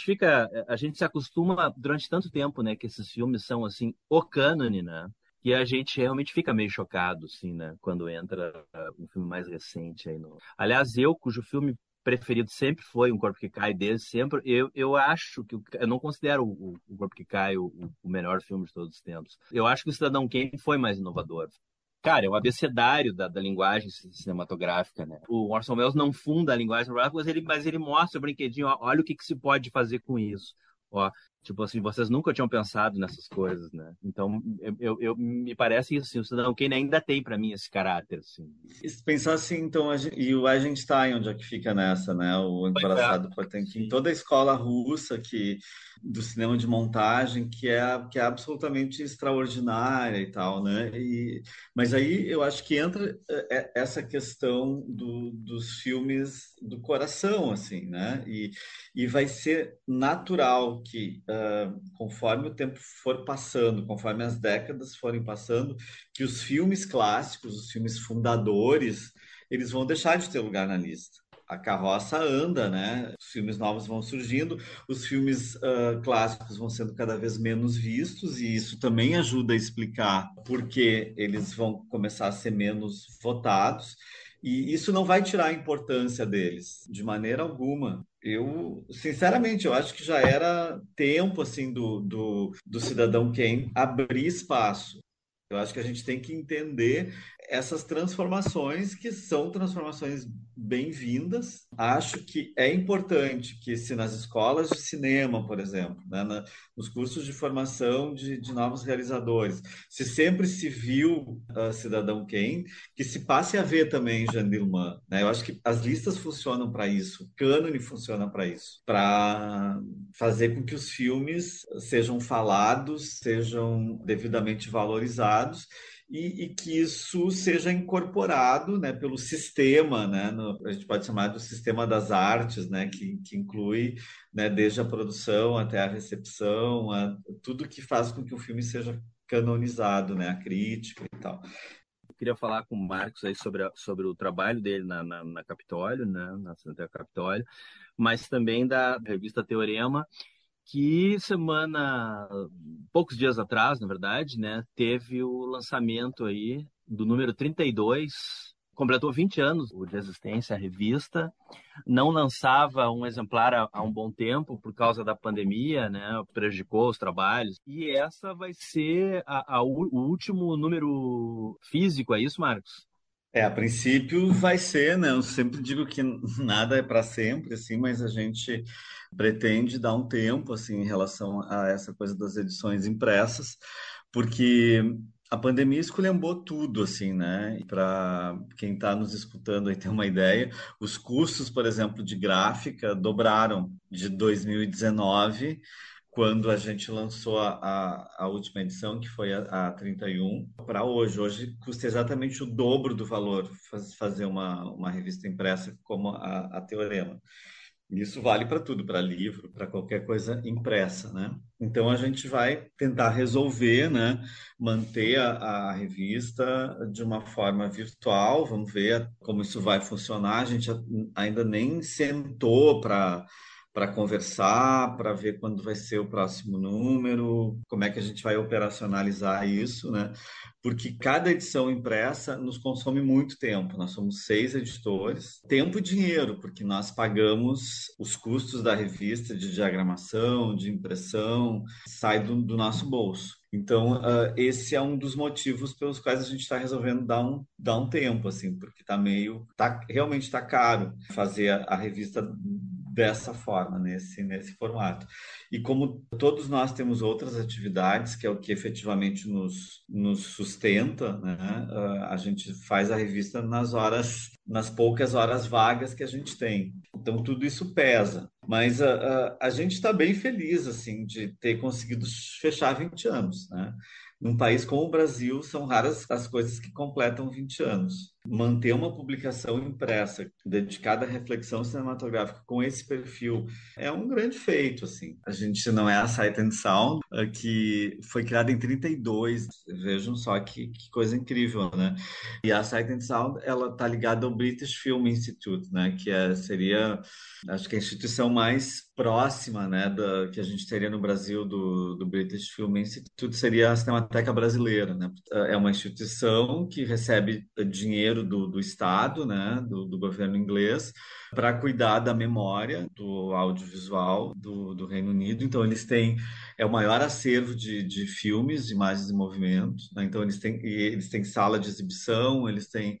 se acostuma durante tanto tempo, né, que esses filmes são, assim, o cânone, né, e a gente realmente fica meio chocado, assim, né, quando entra um filme mais recente aí no... Aliás, cujo filme preferido sempre foi Um Corpo que Cai, desde sempre, eu acho que, eu não considero o Corpo que Cai o melhor filme de todos os tempos. Eu acho que o Cidadão Kane foi mais inovador. Cara, é o abecedário da linguagem cinematográfica, né? O Orson Welles não funda a linguagem cinematográfica, mas ele mostra o brinquedinho, ó, olha o que se pode fazer com isso. Ó, tipo assim, vocês nunca tinham pensado nessas coisas, né? Então, me parece isso, assim, o Cidadão Kane ainda tem para mim esse caráter, assim. E se pensar assim, então, e o Eisenstein, onde é que fica nessa, né? O Pois é. Embaraçado Potemkin, toda a escola russa do cinema de montagem, que é absolutamente extraordinária e tal, né? Mas aí eu acho que entra essa questão dos filmes do coração, assim, né? E vai ser natural que, conforme o tempo for passando, conforme as décadas forem passando, que os filmes clássicos, os filmes fundadores, eles vão deixar de ter lugar na lista. A carroça anda, né? Os filmes novos vão surgindo, os filmes clássicos vão sendo cada vez menos vistos, e isso também ajuda a explicar por que eles vão começar a ser menos votados. E isso não vai tirar a importância deles, de maneira alguma. Eu, sinceramente, eu acho que já era tempo assim do Cidadão Kane abrir espaço. Eu acho que a gente tem que entender essas transformações, que são transformações bem-vindas. Acho que é importante que, se nas escolas de cinema, por exemplo, né, nos cursos de formação de novos realizadores, se sempre se viu Cidadão Kane, que se passe a ver também Jeanne Dielman, né? Eu acho que as listas funcionam para isso, o cânone funciona para isso, para fazer com que os filmes sejam falados, sejam devidamente valorizados, e que isso seja incorporado, né, pelo sistema, né, a gente pode chamar do sistema das artes, né, que inclui, né, desde a produção até a recepção, tudo que faz com que o filme seja canonizado, né, a crítica e tal. Eu queria falar com o Marcos aí sobre o trabalho dele na Capitólio, né, na Cinemateca Capitólio, mas também da revista Teorema, que poucos dias atrás, na verdade, né, teve o lançamento aí do número 32, completou 20 anos de existência a revista, não lançava um exemplar há um bom tempo por causa da pandemia, né, prejudicou os trabalhos, e essa vai ser o último número físico, é isso, Marcos? A princípio vai ser, né? Eu sempre digo que nada é para sempre, assim, mas a gente pretende dar um tempo, assim, em relação a essa coisa das edições impressas, porque a pandemia esculhambou tudo, assim, né? E para quem está nos escutando aí ter uma ideia, os custos, por exemplo, de gráfica dobraram de 2019, quando a gente lançou a última edição, que foi a 31, para hoje. Hoje custa exatamente o dobro do valor fazer uma revista impressa como a Teorema. Isso vale para tudo, para livro, para qualquer coisa impressa, né? Então a gente vai tentar resolver, né? Manter a revista de uma forma virtual. Vamos ver como isso vai funcionar. A gente ainda nem sentou para conversar, para ver quando vai ser o próximo número, como é que a gente vai operacionalizar isso, né? Porque cada edição impressa nos consome muito tempo. Nós somos 6 editores, tempo e dinheiro, porque nós pagamos os custos da revista de diagramação, de impressão, sai do nosso bolso. Então, esse é um dos motivos pelos quais a gente está resolvendo dar um tempo, assim, porque realmente está caro fazer a revista dessa forma, nesse formato. E como todos nós temos outras atividades, que é o que efetivamente nos sustenta, né? A gente faz a revista nas poucas horas vagas que a gente tem. Então, tudo isso pesa. Mas a gente está bem feliz, assim, de ter conseguido fechar 20 anos, né? Num país como o Brasil, são raras as coisas que completam 20 anos. Manter uma publicação impressa dedicada à reflexão cinematográfica com esse perfil é um grande feito, assim. A gente não é a Sight and Sound, que foi criada em 32. Vejam só que coisa incrível, né? E a Sight and Sound, ela está ligada ao British Film Institute, né? Seria, acho que a instituição mais próxima, né, que a gente teria no Brasil do British Film Institute seria a Cinemateca Brasileira, né? É uma instituição que recebe dinheiro do Estado, né, do governo inglês, para cuidar da memória do audiovisual do Reino Unido. Então, é o maior acervo de filmes, de imagens em movimento, né? Então, eles têm sala de exibição, eles têm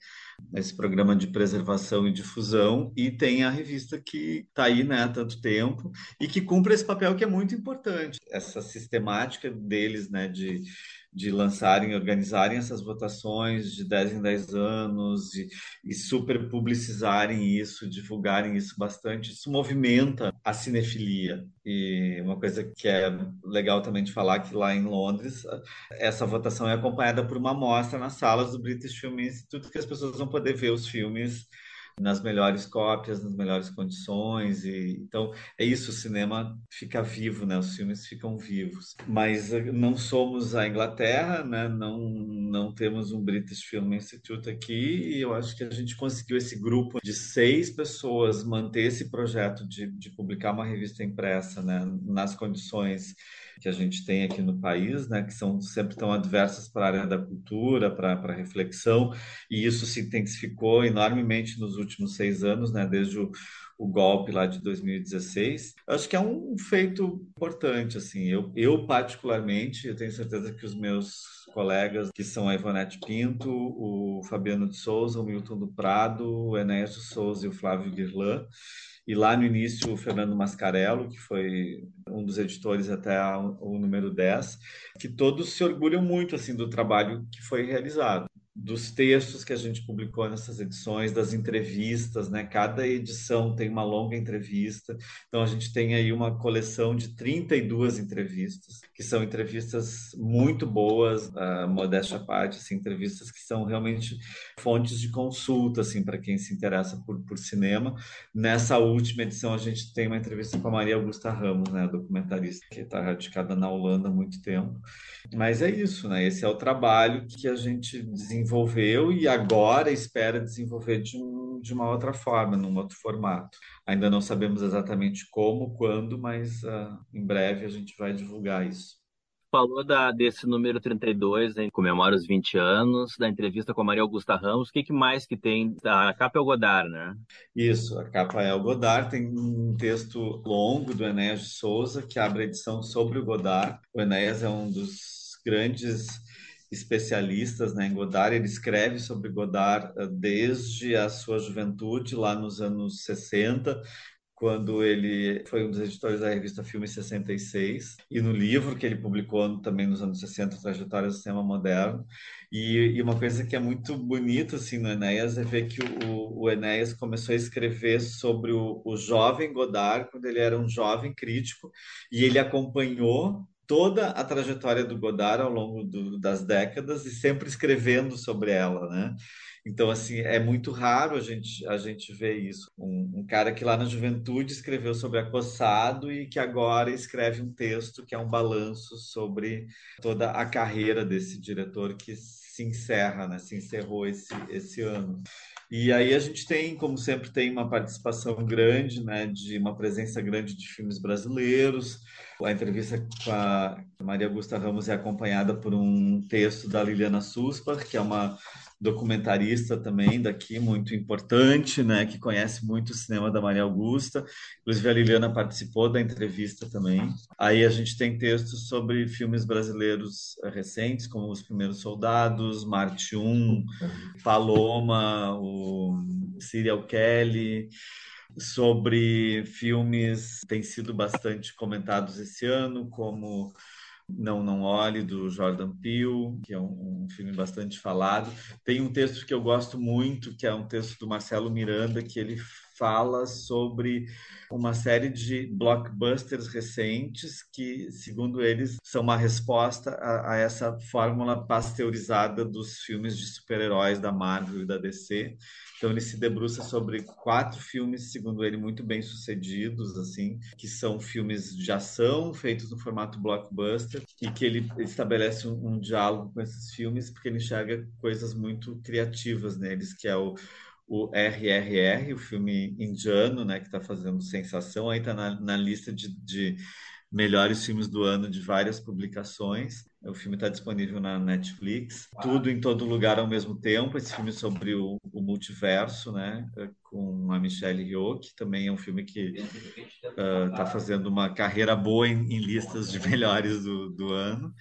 esse programa de preservação e difusão, e tem a revista que está aí, né, há tanto tempo, e que cumpre esse papel que é muito importante. Essa sistemática deles, né, de lançarem e organizarem essas votações de 10 em 10 anos e super publicizarem isso, divulgarem isso bastante, isso movimenta a cinefilia. E uma coisa que é legal também de falar que lá em Londres, essa votação é acompanhada por uma mostra nas salas do British Film Institute, que as pessoas vão poder ver os filmes nas melhores cópias, nas melhores condições. Então, é isso, o cinema fica vivo, né? Os filmes ficam vivos. Mas não somos a Inglaterra, né? Não temos um British Film Institute aqui, e eu acho que a gente conseguiu esse grupo de 6 pessoas manter esse projeto de publicar uma revista impressa, né? Nas condições que a gente tem aqui no país, né, que são sempre tão adversas para a área da cultura, para a reflexão, e isso se intensificou enormemente nos últimos 6 anos, né, desde o golpe lá de 2016. Acho que é um feito importante, assim. Eu particularmente, eu tenho certeza que os meus colegas, que são a Ivonete Pinto, o Fabiano de Souza, o Milton do Prado, o Enéas de Souza e o Flávio Guirlan, e lá no início o Fernando Mascarello, que foi um dos editores até o número 10, que todos se orgulham muito assim do trabalho que foi realizado, dos textos que a gente publicou nessas edições, das entrevistas, né? Cada edição tem uma longa entrevista. Então a gente tem aí uma coleção de 32 entrevistas, que são entrevistas muito boas, modéstia à parte, assim, entrevistas que são realmente fontes de consulta, assim, para quem se interessa por cinema. Nessa última edição a gente tem uma entrevista com a Maria Augusta Ramos, né, a documentarista que está radicada na Holanda há muito tempo. Mas é isso, né? Esse é o trabalho que a gente desenvolveu e agora espera desenvolver de uma outra forma, num outro formato. Ainda não sabemos exatamente como, quando, mas em breve a gente vai divulgar isso. Falou desse número 32, hein, comemora os 20 anos, da entrevista com a Maria Augusta Ramos. O que mais que tem? A capa é o Godard, né? Isso, a capa é o Godard, tem um texto longo do Enéas de Souza, que abre a edição sobre o Godard. O Enéas é um dos grandes especialistas, né, em Godard. Ele escreve sobre Godard desde a sua juventude, lá nos anos 60, quando ele foi um dos editores da revista Filme 66, e no livro que ele publicou também nos anos 60, Trajetória do Cinema Moderno. E uma coisa que é muito bonita assim, no Enéas é ver que o Enéas começou a escrever sobre o jovem Godard, quando ele era um jovem crítico, e ele acompanhou toda a trajetória do Godard ao longo das décadas e sempre escrevendo sobre ela, né? Então, assim, é muito raro a gente ver isso. Um cara que lá na juventude escreveu sobre Acossado e que agora escreve um texto que é um balanço sobre toda a carreira desse diretor que se encerra, né? Se encerrou esse ano. E aí a gente tem, como sempre, tem uma participação grande, né, de uma presença grande de filmes brasileiros. A entrevista com a Maria Augusta Ramos é acompanhada por um texto da Liliana Suspar, que é uma documentarista também daqui, muito importante, né, que conhece muito o cinema da Maria Augusta. Inclusive, a Liliana participou da entrevista também. Aí a gente tem textos sobre filmes brasileiros recentes, como Os Primeiros Soldados, Marte 1, Paloma, o Serial Kelly. sobre filmes que têm sido bastante comentados esse ano, como Não, Não Olhe, do Jordan Peele, que é um filme bastante falado. Tem um texto que eu gosto muito, que é um texto do Marcelo Miranda, que ele fala sobre uma série de blockbusters recentes que, segundo eles, são uma resposta a essa fórmula pasteurizada dos filmes de super-heróis da Marvel e da DC. Então ele se debruça sobre 4 filmes, segundo ele, muito bem sucedidos, assim, que são filmes de ação feitos no formato blockbuster e que ele estabelece um diálogo com esses filmes porque ele enxerga coisas muito criativas neles, que é o RRR, o filme indiano, né, que está fazendo sensação, aí está na lista de melhores filmes do ano de várias publicações. O filme está disponível na Netflix. Tudo em todo lugar ao mesmo tempo. Esse filme sobre o multiverso, né? Com a Michelle Yeoh, que também é um filme que está fazendo uma carreira boa em listas de melhores do ano.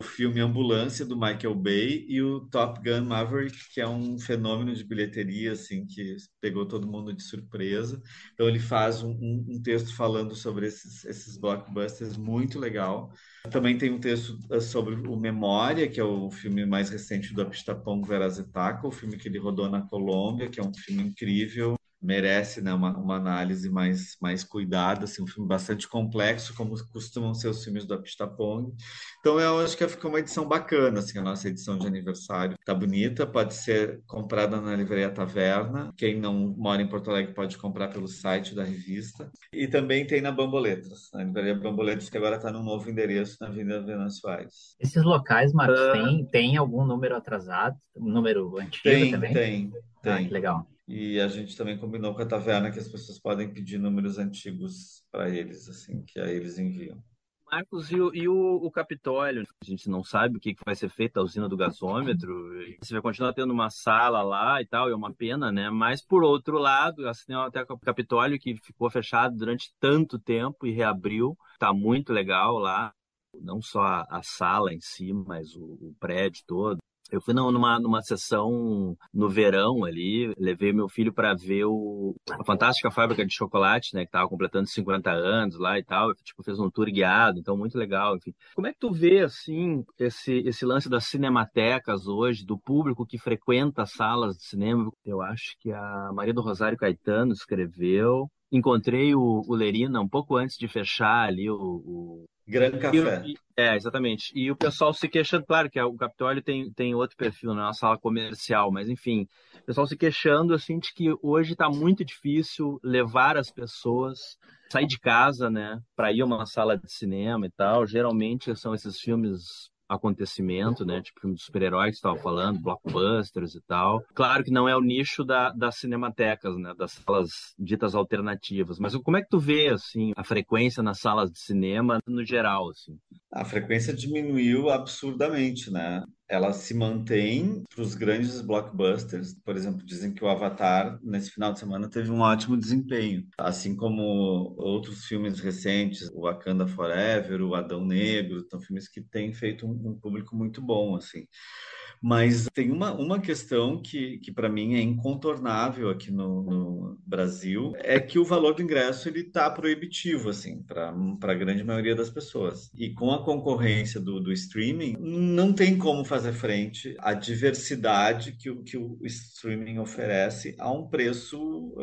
O filme Ambulância, do Michael Bay, e o Top Gun Maverick, que é um fenômeno de bilheteria, assim, que pegou todo mundo de surpresa. Então ele faz um texto falando sobre esses blockbusters muito legal. Também tem um texto sobre o Memória, que é o filme mais recente do Apichatpong Verazetaca, o filme que ele rodou na Colômbia, que é um filme incrível, merece, né, uma análise mais cuidada, assim, um filme bastante complexo, como costumam ser os filmes do Apichatpong. Então eu acho que ficou uma edição bacana, assim, a nossa edição de aniversário. Tá bonita, pode ser comprada na Livraria Taverna. Quem não mora em Porto Alegre pode comprar pelo site da revista. E também tem na Bamboletras, na Livraria Bamboletras, que agora está num novo endereço na Avenida Venâncio Aires. Esses locais, Marcos, tem algum número atrasado, um número antigo Tem, também? tem, Ah, que tem. legal. E a gente também combinou com a taverna que as pessoas podem pedir números antigos para eles, assim, que aí eles enviam. Marcos, e o Capitólio? A gente não sabe o que vai ser feito da usina do gasômetro. Você vai continuar tendo uma sala lá e tal, é uma pena, né? Mas, por outro lado, assim, até o Capitólio, que ficou fechado durante tanto tempo e reabriu, tá muito legal lá. Não só a sala em si, mas o prédio todo. Eu fui numa sessão no verão ali, levei meu filho para ver a Fantástica Fábrica de Chocolate, né, que estava completando 50 anos lá e tal, tipo, fez um tour guiado, então muito legal, enfim. Como é que tu vê, assim, esse lance das cinematecas hoje, do público que frequenta as salas de cinema? Eu acho que a Maria do Rosário Caetano escreveu. Encontrei o Lerina um pouco antes de fechar ali Gran Café. exatamente. E o pessoal se queixando, claro que o Capitólio tem outro perfil, não é uma sala comercial, mas enfim, o pessoal se queixando assim de que hoje está muito difícil levar as pessoas sair de casa, né, para ir a uma sala de cinema e tal. Geralmente são esses filmes acontecimento, né, tipo filme de super-heróis que estava falando, blockbusters e tal. Claro que não é o nicho das cinematecas, né, das salas ditas alternativas, mas como é que tu vê assim a frequência nas salas de cinema no geral, assim? A frequência diminuiu absurdamente, né? Ela se mantém para os grandes blockbusters. Por exemplo, dizem que o Avatar, nesse final de semana, teve um ótimo desempenho. Assim como outros filmes recentes, o Wakanda Forever, o Adão Negro, são filmes que têm feito um público muito bom, assim. Mas tem uma questão que para mim é incontornável aqui no Brasil, é que o valor do ingresso ele está proibitivo assim para a grande maioria das pessoas. E com a concorrência do streaming, não tem como fazer frente à diversidade que o streaming oferece a um preço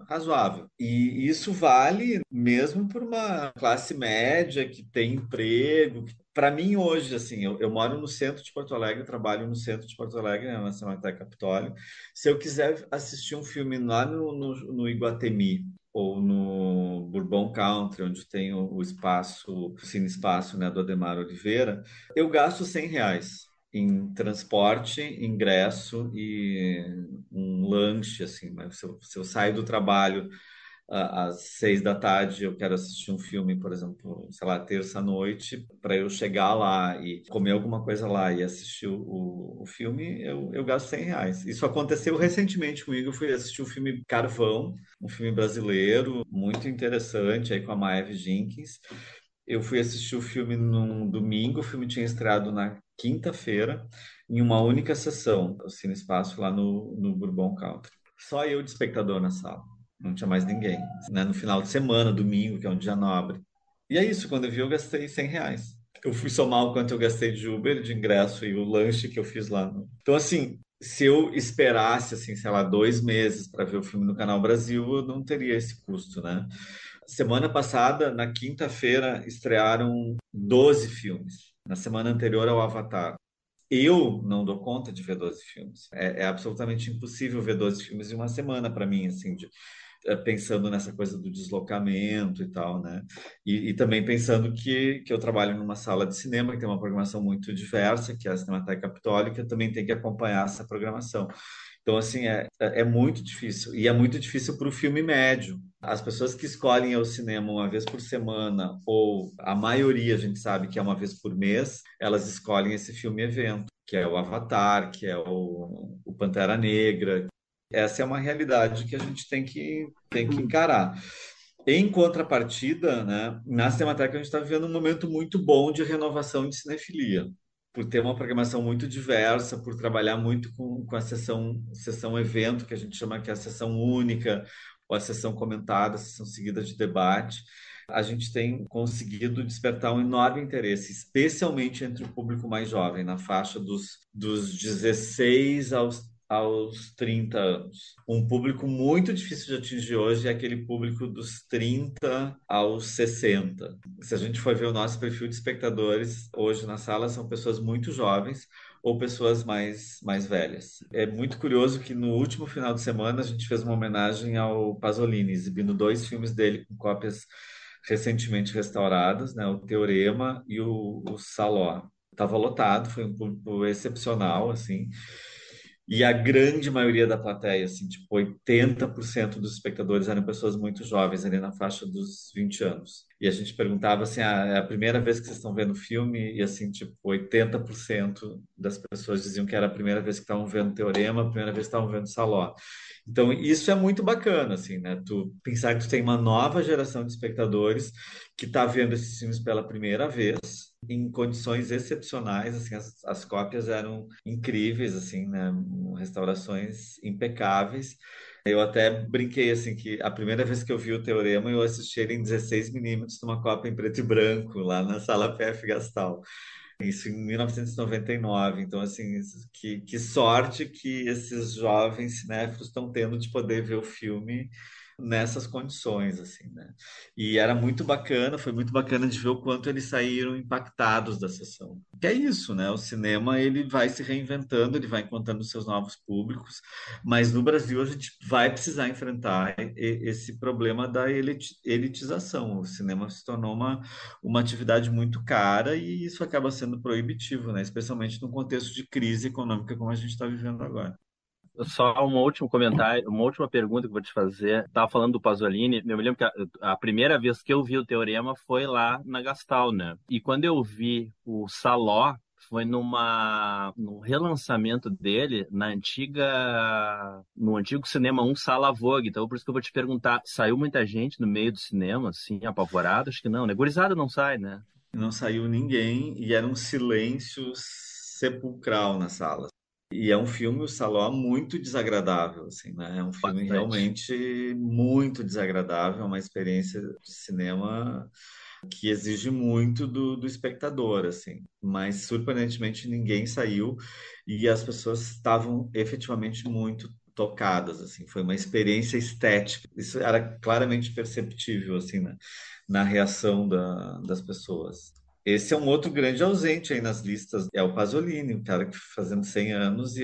razoável. E isso vale mesmo por uma classe média que tem emprego, para mim, hoje, assim, eu moro no centro de Porto Alegre, trabalho no centro de Porto Alegre, né, na Cinemateca Capitólio. Se eu quiser assistir um filme lá no Iguatemi ou no Bourbon Country, onde tem o espaço, o Cine Espaço, né, do Ademar Oliveira, eu gasto R$ 100 em transporte, ingresso e um lanche, assim. Mas se eu saio do trabalho às 6 da tarde eu quero assistir um filme, por exemplo, sei lá, terça-noite, para eu chegar lá e comer alguma coisa lá e assistir o filme, eu gasto R$ 100. Isso aconteceu recentemente comigo, eu fui assistir o filme Carvão, um filme brasileiro, muito interessante, aí com a Maeve Jenkins. Eu fui assistir o filme num domingo, o filme tinha estreado na quinta-feira, em uma única sessão, o Cine Espaço lá no Bourbon Country. Só eu de espectador na sala. não tinha mais ninguém, né? No final de semana, domingo, que é um dia nobre. E é isso, quando eu vi, eu gastei R$ 100. Eu fui somar o quanto eu gastei de Uber, de ingresso e o lanche que eu fiz lá. Então, assim, se eu esperasse, assim, sei lá, 2 meses para ver o filme no Canal Brasil, eu não teria esse custo, né? Semana passada, na quinta-feira, estrearam 12 filmes. Na semana anterior ao Avatar. Eu não dou conta de ver 12 filmes. É absolutamente impossível ver 12 filmes em uma semana para mim, assim, pensando nessa coisa do deslocamento e tal, né? E também pensando que eu trabalho numa sala de cinema que tem uma programação muito diversa, que é a Cinemateca Capitólica, também tem que acompanhar essa programação. Então, assim, é muito difícil. E é muito difícil para o filme médio. As pessoas que escolhem ir ao cinema uma vez por semana, ou a maioria a gente sabe que é uma vez por mês, elas escolhem esse filme evento, que é o Avatar, que é o Pantera Negra. Essa é uma realidade que a gente tem que encarar. Em contrapartida, né, na Cinemateca a gente está vivendo um momento muito bom de renovação de cinefilia, por ter uma programação muito diversa, por trabalhar muito com a sessão evento, que a gente chama que é a sessão única, ou a sessão comentada, a sessão seguida de debate. A gente tem conseguido despertar um enorme interesse, especialmente entre o público mais jovem, na faixa dos 16 aos 30 anos. Um público muito difícil de atingir hoje é aquele público dos 30 aos 60. Se a gente for ver o nosso perfil de espectadores hoje na sala, são pessoas muito jovens ou pessoas mais velhas. É muito curioso que no último final de semana a gente fez uma homenagem ao Pasolini, exibindo 2 filmes dele com cópias recentemente restauradas, né? O Teorema e o Saló. Estava lotado, foi um público excepcional, assim. E a grande maioria da plateia, assim, tipo 80% dos espectadores eram pessoas muito jovens, ali na faixa dos 20 anos. E a gente perguntava assim, é a primeira vez que vocês estão vendo o filme? E assim, tipo, 80% das pessoas diziam que era a primeira vez que estavam vendo Teorema, a primeira vez que estavam vendo Saló. Então, isso é muito bacana, assim, né? Tu pensar que tu tem uma nova geração de espectadores que está vendo esses filmes pela primeira vez, em condições excepcionais, assim, as cópias eram incríveis, assim, né? Restaurações impecáveis. Eu até brinquei, assim, que a primeira vez que eu vi o Teorema, eu assisti ele em 16 milímetros, numa cópia em preto e branco, lá na Sala PF Gastal. Isso em 1999. Então, assim, que sorte que esses jovens cinéfilos estão tendo de poder ver o filme nessas condições, assim, né? E era muito bacana, foi muito bacana de ver o quanto eles saíram impactados da sessão. Que é isso, né? O cinema, ele vai se reinventando, ele vai encontrando seus novos públicos, mas no Brasil a gente vai precisar enfrentar esse problema da elitização. O cinema se tornou uma atividade muito cara e isso acaba sendo proibitivo, né? Especialmente no contexto de crise econômica como a gente está vivendo agora. Só um último comentário, uma última pergunta que eu vou te fazer. Estava falando do Pasolini, eu me lembro que a primeira vez que eu vi o Teorema foi lá na Gastal, né? E quando eu vi o Saló, foi num relançamento dele no antigo Cinema 1 Sala Vogue. Então, por isso que eu vou te perguntar, saiu muita gente no meio do cinema, assim, apavorada? Acho que não, né? Gurizada não sai, né? Não saiu ninguém e era um silêncio sepulcral na sala. E é um filme, o Saló, muito desagradável, assim, né? É um filme Bastante. realmente muito desagradável, uma experiência de cinema que exige muito do espectador, assim. Mas, surpreendentemente, ninguém saiu e as pessoas estavam efetivamente muito tocadas, assim. Foi uma experiência estética. Isso era claramente perceptível, assim, né? Na reação das pessoas. Esse é um outro grande ausente aí nas listas, é o Pasolini, um cara que fazendo 100 anos e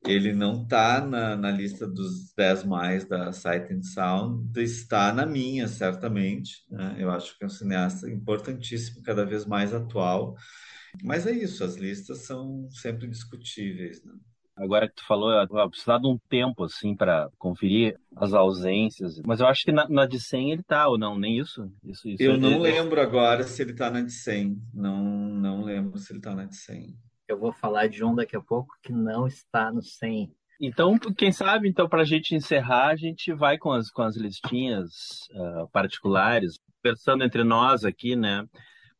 ele não está na lista dos 10 mais da Sight and Sound, está na minha, certamente, né? Eu acho que é um cineasta importantíssimo, cada vez mais atual. Mas é isso, as listas são sempre discutíveis, né? Agora que tu falou, eu precisar de um tempo, assim, para conferir as ausências. Mas eu acho que na de 100 ele tá, ou não? Nem isso? Isso Eu não lembro agora se ele está na de 100. Não, não lembro se ele está na de 100. Eu vou falar de um daqui a pouco que não está no 100. Então, quem sabe, então, para a gente encerrar, a gente vai com as listinhas particulares, conversando entre nós aqui, né?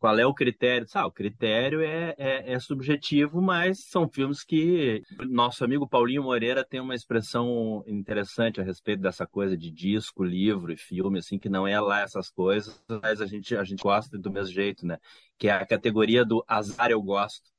Qual é o critério? O critério é subjetivo, mas são filmes que nosso amigo Paulinho Moreira tem uma expressão interessante a respeito dessa coisa de disco, livro e filme, assim, que não é lá essas coisas, mas a gente gosta do mesmo jeito, né? Que é a categoria do azar eu gosto.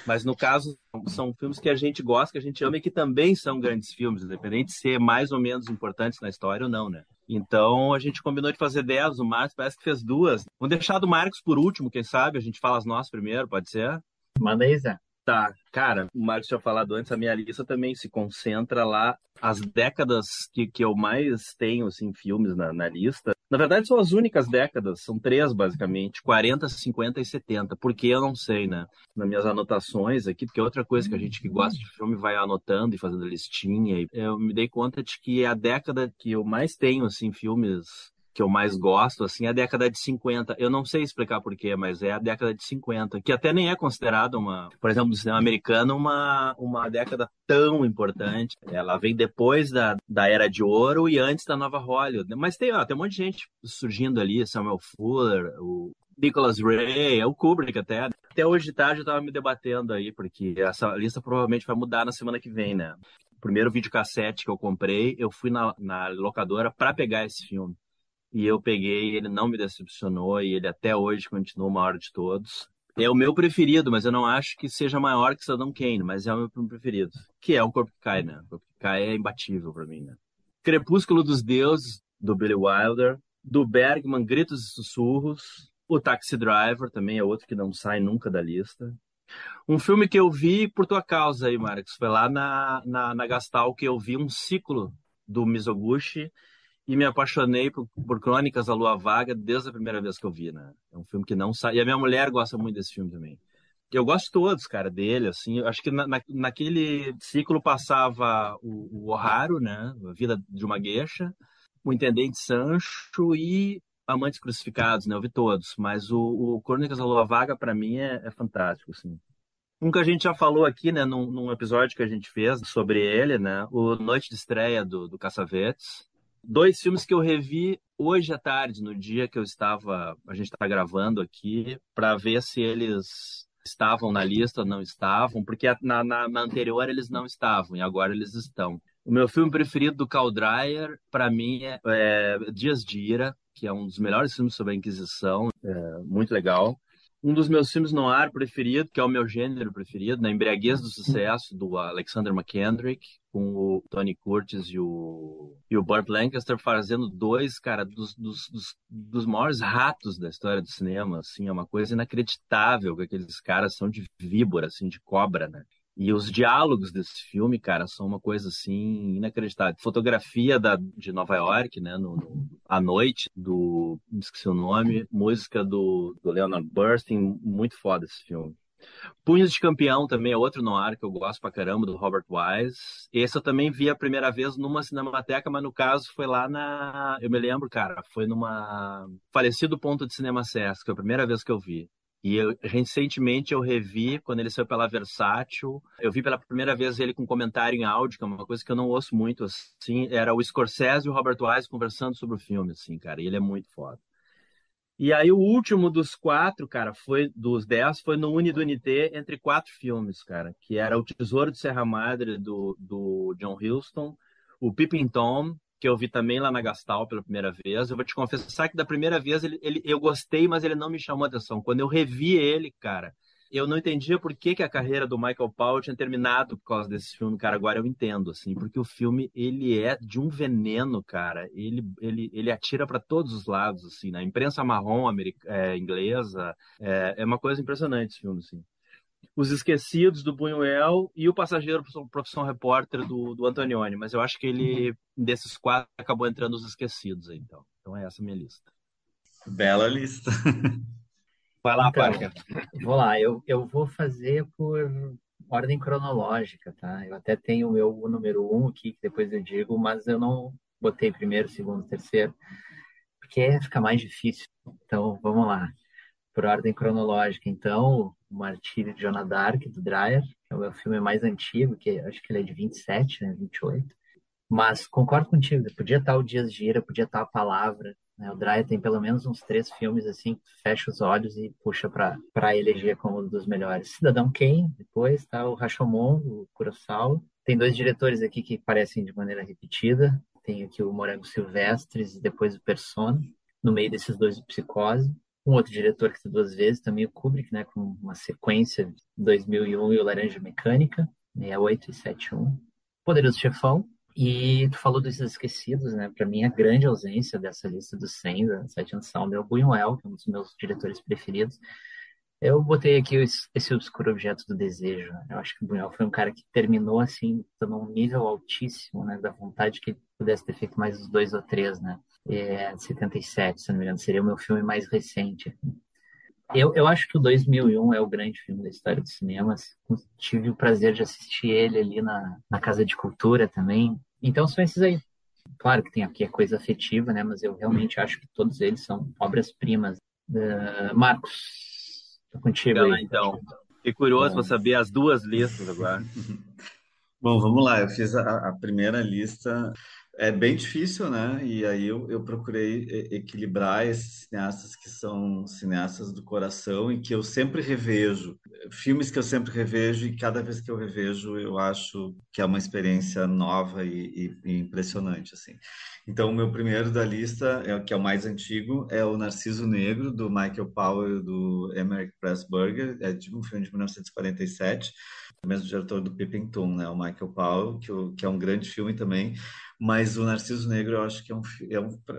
Mas no caso, são filmes que a gente gosta, que a gente ama e que também são grandes filmes, independente de ser mais ou menos importantes na história ou não, né? Então a gente combinou de fazer 10, o Marcos parece que fez duas. Vamos deixar do Marcos por último, quem sabe? A gente fala as nossas primeiro, pode ser? Manda aí, Zé. Tá, cara, o Marcos tinha falado antes, a minha lista também se concentra lá. As décadas que eu mais tenho, assim, filmes na lista. Na verdade, são as únicas décadas, são três, basicamente: 40, 50 e 70. Porque eu não sei, né? Nas minhas anotações aqui, porque é outra coisa que a gente que gosta de filme vai anotando e fazendo listinha. E eu me dei conta de que a década que eu mais tenho, assim, filmes que eu mais gosto, assim, é a década de 50. Eu não sei explicar por quê, mas é a década de 50, que até nem é considerada por exemplo, no cinema americano, uma década tão importante. Ela vem depois da Era de Ouro e antes da Nova Hollywood. Mas tem um monte de gente surgindo ali, Samuel Fuller, o Nicholas Ray, o Kubrick até. Até hoje de tarde eu estava me debatendo aí, porque essa lista provavelmente vai mudar na semana que vem, né? O primeiro videocassete que eu comprei, eu fui na locadora para pegar esse filme. E eu peguei, ele não me decepcionou e ele até hoje continua o maior de todos. É o meu preferido, mas eu não acho que seja maior que Cidadão Kane, mas é o meu preferido. Que é O Corpo que Cai, né? O Corpo que Cai é imbatível pra mim, né? Crepúsculo dos Deuses, do Billy Wilder. Do Bergman, Gritos e Sussurros. O Taxi Driver também é outro que não sai nunca da lista. Um filme que eu vi por tua causa aí, Marcos. Foi lá na Gastal que eu vi um ciclo do Mizoguchi e me apaixonei por Crônicas da Lua Vaga desde a primeira vez que eu vi, né? É um filme que não sai. E a minha mulher gosta muito desse filme também. Eu gosto todos, cara, dele, assim. Eu acho que naquele ciclo passava o Oharu, né? A Vida de uma Geisha, o Intendente Sancho e Amantes Crucificados, né? Eu vi todos. Mas o Crônicas da Lua Vaga, pra mim, é fantástico, assim. Um que a gente já falou aqui, né, num episódio que a gente fez sobre ele, né? O Noite de Estreia do Cassavetes. Dois filmes que eu revi hoje à tarde, no dia que a gente está gravando aqui, para ver se eles estavam na lista ou não estavam, porque na anterior eles não estavam e agora eles estão. O meu filme preferido do Carl Dreyer, para mim, é Dias de Ira, que é um dos melhores filmes sobre a Inquisição, muito legal. Um dos meus filmes noir preferido, que é o meu gênero preferido, Na Embriaguez do Sucesso, do Alexander McKendrick, com o Tony Curtis e o Burt Lancaster fazendo dois, cara, dos maiores ratos da história do cinema, assim, é uma coisa inacreditável que aqueles caras são de víbora, assim, de cobra, né? E os diálogos desse filme, cara, são uma coisa assim inacreditável. Fotografia de Nova York, né, à noite, esqueci o nome, música do Leonard Bernstein, muito foda esse filme. Punhos de Campeão também é outro noir que eu gosto pra caramba, do Robert Wise. Esse eu também vi a primeira vez numa cinemateca, mas no caso foi lá eu me lembro, cara, foi numa falecido Ponto de Cinema Sesc, foi a primeira vez que eu vi. E recentemente eu revi, quando ele saiu pela Versátil, eu vi pela primeira vez ele com comentário em áudio, que é uma coisa que eu não ouço muito, assim, era o Scorsese e o Robert Wise conversando sobre o filme, assim, cara, e ele é muito foda. E aí o último dos quatro, cara, dos 10, foi no Unidunité entre quatro filmes, cara, que era O Tesouro de Serra Madre, do John Huston, o Peeping Tom, que eu vi também lá na Gastal pela primeira vez. Eu vou te confessar que da primeira vez eu gostei, mas ele não me chamou a atenção. Quando eu revi ele, cara, eu não entendia por que a carreira do Michael Powell tinha terminado por causa desse filme, cara. Agora eu entendo, assim, porque o filme, ele é de um veneno, cara. Ele atira para todos os lados, assim, na imprensa marrom inglesa. É uma coisa impressionante esse filme, assim. Os Esquecidos, do Buñuel, e O Passageiro, Profissão Repórter, do Antonioni. Mas eu acho que ele, desses quatro, acabou entrando Os Esquecidos aí, então. Então é essa a minha lista. Bela lista. Vai lá, Então, Parker. vou lá. Eu vou fazer por ordem cronológica, tá? Eu até tenho o meu número um aqui, que depois eu digo, mas eu não botei primeiro, segundo, terceiro, porque fica mais difícil. Então, vamos lá. Por ordem cronológica, então, O Martírio de Joana d'Arc, do Dreyer, que é o meu filme mais antigo, que acho que ele é de 27, né, 28. Mas concordo contigo, podia estar o Dias de Ira, podia estar A Palavra, né? O Dreyer tem pelo menos uns 3 filmes assim, que tu fecha os olhos e puxa para eleger como um dos melhores. Cidadão Kane, depois tá o Rashomon, o Kurosawa. Tem 2 diretores aqui que parecem de maneira repetida. Tem aqui o Morango Silvestres e depois o Persona. No meio desses dois, o Psicose. Um outro diretor que tem 2 vezes, também o Kubrick, né, com uma sequência, 2001 e o Laranja Mecânica, 68 e 71. Poderoso Chefão. E tu falou dos Esquecidos, né? Para mim, a grande ausência dessa lista dos 100 da Sight and Sound é o Buñuel, que é um dos meus diretores preferidos. Eu botei aqui esse Obscuro Objeto do Desejo, né? Eu acho que o Buñuel foi um cara que terminou, assim, num nível altíssimo, né? Da vontade que ele pudesse ter feito mais uns 2 ou 3, né? 77, se não me engano, seria o meu filme mais recente. Eu acho que o 2001 é o grande filme da história dos cinemas. Tive o prazer de assistir ele ali na Casa de Cultura também. Então são esses aí. Claro que tem aqui a coisa afetiva, né? Mas eu realmente acho que todos eles são obras-primas. Marcos, tô contigo Legal, aí. então. Fiquei curioso para Bom, saber as duas listas agora. bom, vamos lá. Eu fiz a primeira lista. É bem difícil, né? E aí eu procurei equilibrar esses cineastas que são cineastas do coração e que eu sempre revejo. Filmes que eu sempre revejo e cada vez que eu revejo eu acho que é uma experiência nova e impressionante, assim. Então, o meu primeiro da lista, que é o mais antigo, é o Narciso Negro, do Michael Powell e do Emeric Pressburger. É de um filme de 1947, o mesmo diretor do Peeping Tom, né? O Michael Powell, que é um grande filme também. Mas o Narciso Negro, eu acho que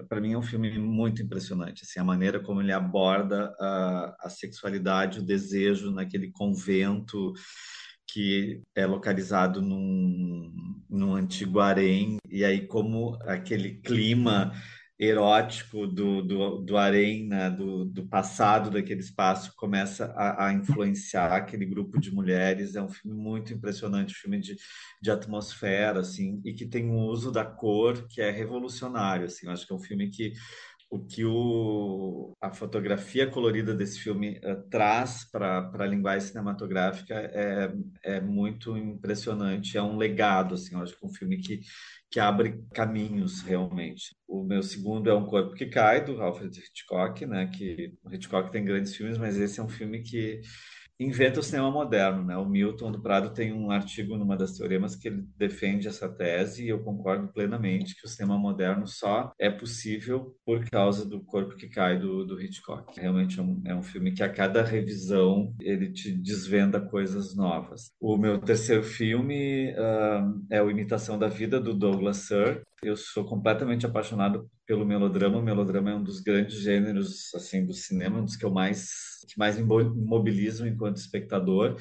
para mim é um filme muito impressionante. Assim, a maneira como ele aborda a sexualidade, o desejo naquele convento que é localizado num antigo harém, e aí como aquele clima erótico do harém, né, do passado daquele espaço, começa a influenciar aquele grupo de mulheres. É um filme muito impressionante, um filme de atmosfera, assim, e que tem um uso da cor que é revolucionário, assim. Eu acho que é um filme que a fotografia colorida desse filme traz para a linguagem cinematográfica é muito impressionante. É um legado, assim. Eu acho que é um filme que abre caminhos, realmente. O meu segundo é Um Corpo que Cai, do Alfred Hitchcock, né? Que o Hitchcock tem grandes filmes, mas esse é um filme que inventa o cinema moderno, né? O Milton do Prado tem um artigo numa das teoremas que ele defende essa tese e eu concordo plenamente que o cinema moderno só é possível por causa do Corpo que Cai do Hitchcock. Realmente é um filme que a cada revisão ele te desvenda coisas novas. O meu terceiro filme é o Imitação da Vida do Douglas Sirk. Eu sou completamente apaixonado pelo melodrama. O melodrama é um dos grandes gêneros assim do cinema, um dos que mais me mobilizam enquanto espectador.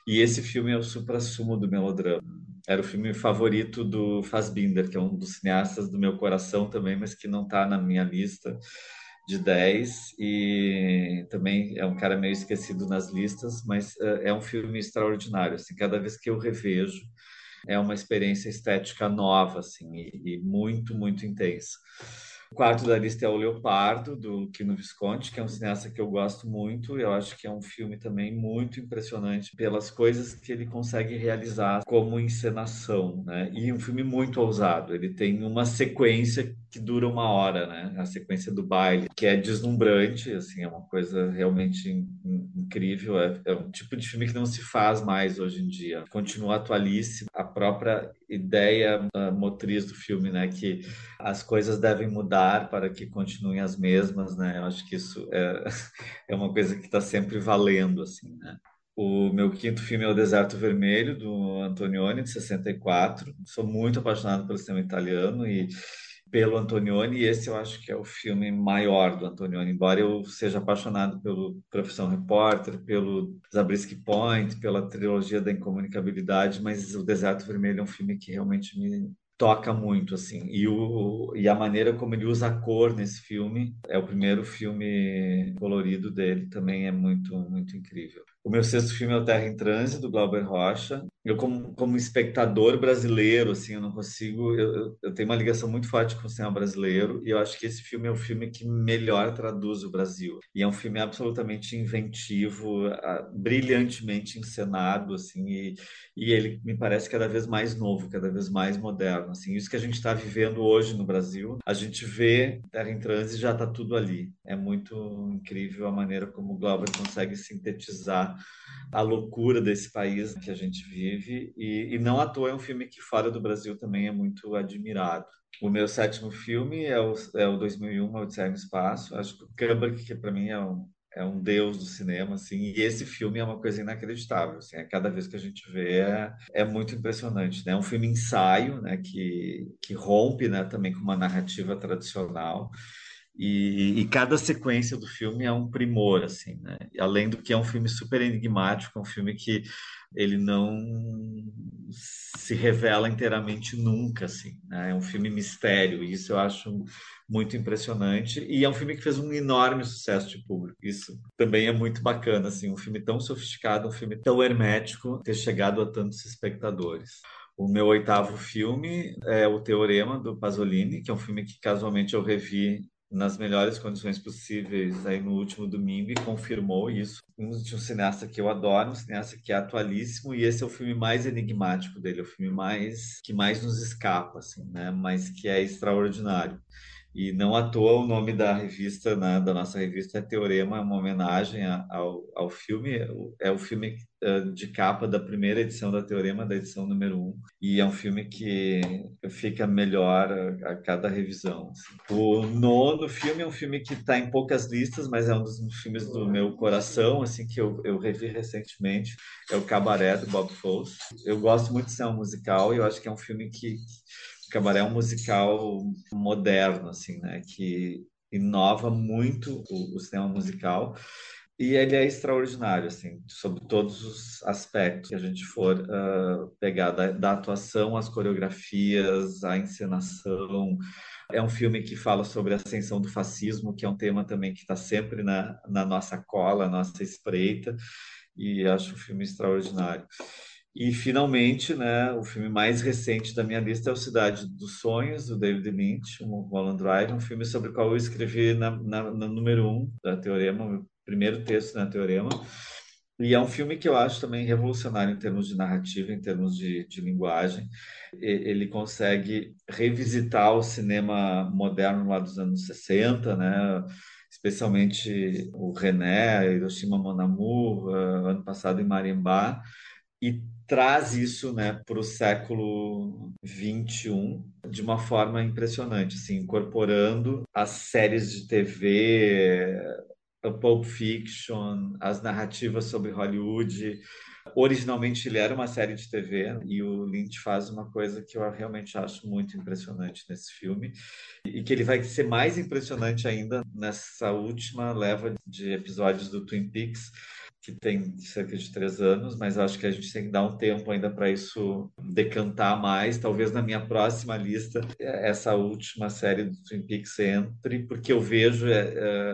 E esse filme é o suprassumo do melodrama. Era o filme favorito do Fassbinder, que é um dos cineastas do meu coração também, mas que não está na minha lista de 10 e também é um cara meio esquecido nas listas, mas é um filme extraordinário. Assim, cada vez que eu revejo, é uma experiência estética nova, assim, e muito, muito intensa. O quarto da lista é O Leopardo, do Quino Visconti, que é um cineasta que eu gosto muito. Eu acho que é um filme também muito impressionante pelas coisas que ele consegue realizar como encenação, né? E um filme muito ousado. Ele tem uma sequência que dura 1 hora, né? A sequência do baile, que é deslumbrante, assim, é uma coisa realmente incrível. É um tipo de filme que não se faz mais hoje em dia. Continua atualíssimo. A própria ideia motriz do filme, né? Que as coisas devem mudar para que continuem as mesmas, né? Eu acho que isso é uma coisa que está sempre valendo, assim, né? O meu quinto filme é O Deserto Vermelho, do Antonioni, de 64. Sou muito apaixonado pelo cinema italiano e pelo Antonioni, e esse eu acho que é o filme maior do Antonioni, embora eu seja apaixonado pelo Profissão Repórter, pelo Zabriskie Point, pela trilogia da incomunicabilidade, mas O Deserto Vermelho é um filme que realmente me toca muito, assim. E a maneira como ele usa a cor nesse filme, é o primeiro filme colorido dele, também é muito, muito incrível. O meu sexto filme é o Terra em Trânsito, do Glauber Rocha. Eu, como espectador brasileiro, assim, eu não consigo. Eu tenho uma ligação muito forte com o cinema brasileiro, e eu acho que esse filme é o filme que melhor traduz o Brasil. E é um filme absolutamente inventivo, brilhantemente encenado, assim, e ele me parece cada vez mais novo, cada vez mais moderno. Assim, isso que a gente está vivendo hoje no Brasil, a gente vê Terra em Trânsito e já está tudo ali. É muito incrível a maneira como o Glauber consegue sintetizar a loucura desse país que a gente vive, e não à toa é um filme que fora do Brasil também é muito admirado. O meu sétimo filme é o 2001, Odisseia no Espaço. Acho que o Kubrick, que para mim é um deus do cinema, assim, e esse filme é uma coisa inacreditável, assim, cada vez que a gente vê é muito impressionante, né? É um filme ensaio, né, que rompe, né, também com uma narrativa tradicional, e cada sequência do filme é um primor, assim, né? Além do que é um filme super enigmático, é um filme que ele não se revela inteiramente nunca, assim, né? É um filme mistério, e isso eu acho muito impressionante. E é um filme que fez um enorme sucesso de público. Isso também é muito bacana, assim, um filme tão sofisticado, um filme tão hermético, ter chegado a tantos espectadores. O meu oitavo filme é O Teorema, do Pasolini, que é um filme que casualmente eu revi nas melhores condições possíveis aí no último domingo, e confirmou isso. De um cineasta que eu adoro, um cineasta que é atualíssimo, e esse é o filme mais enigmático dele, é o filme que mais nos escapa, assim, né? Mas que é extraordinário. E não à toa o nome da revista, né, da nossa revista é Teorema, é uma homenagem ao filme. É o filme de capa da primeira edição da Teorema, da edição número um. E é um filme que fica melhor a cada revisão, assim. O nono filme é um filme que está em poucas listas, mas é um dos filmes do meu coração, assim, que eu revi recentemente. É o Cabaré, do Bob Fosse. Eu gosto muito de cinema musical, e eu acho que é um filme que Cabaré é um musical moderno, assim, né? Que inova muito o cinema musical, e ele é extraordinário, assim, sobre todos os aspectos que a gente for pegar, da atuação, às coreografias, à encenação. É um filme que fala sobre a ascensão do fascismo, que é um tema também que está sempre na nossa cola, na nossa espreita, e acho um filme extraordinário. E, finalmente, né, o filme mais recente da minha lista é o Cidade dos Sonhos, do David Lynch, um Mulholland Drive, um filme sobre o qual eu escrevi na número um da Teorema, o meu primeiro texto na Teorema. E é um filme que eu acho também revolucionário em termos de narrativa, em termos de linguagem. Ele consegue revisitar o cinema moderno lá dos anos 60, né? Especialmente o René, Hiroshima Mon Amour, ano passado em Marimbá, e traz isso, né, para o século XXI de uma forma impressionante, assim, incorporando as séries de TV, a Pulp Fiction, as narrativas sobre Hollywood. Originalmente ele era uma série de TV, e o Lynch faz uma coisa que eu realmente acho muito impressionante nesse filme, e que ele vai ser mais impressionante ainda nessa última leva de episódios do Twin Peaks, que tem cerca de 3 anos, mas acho que a gente tem que dar um tempo ainda para isso decantar mais. Talvez na minha próxima lista essa última série do Twin Peaks entre, porque eu vejo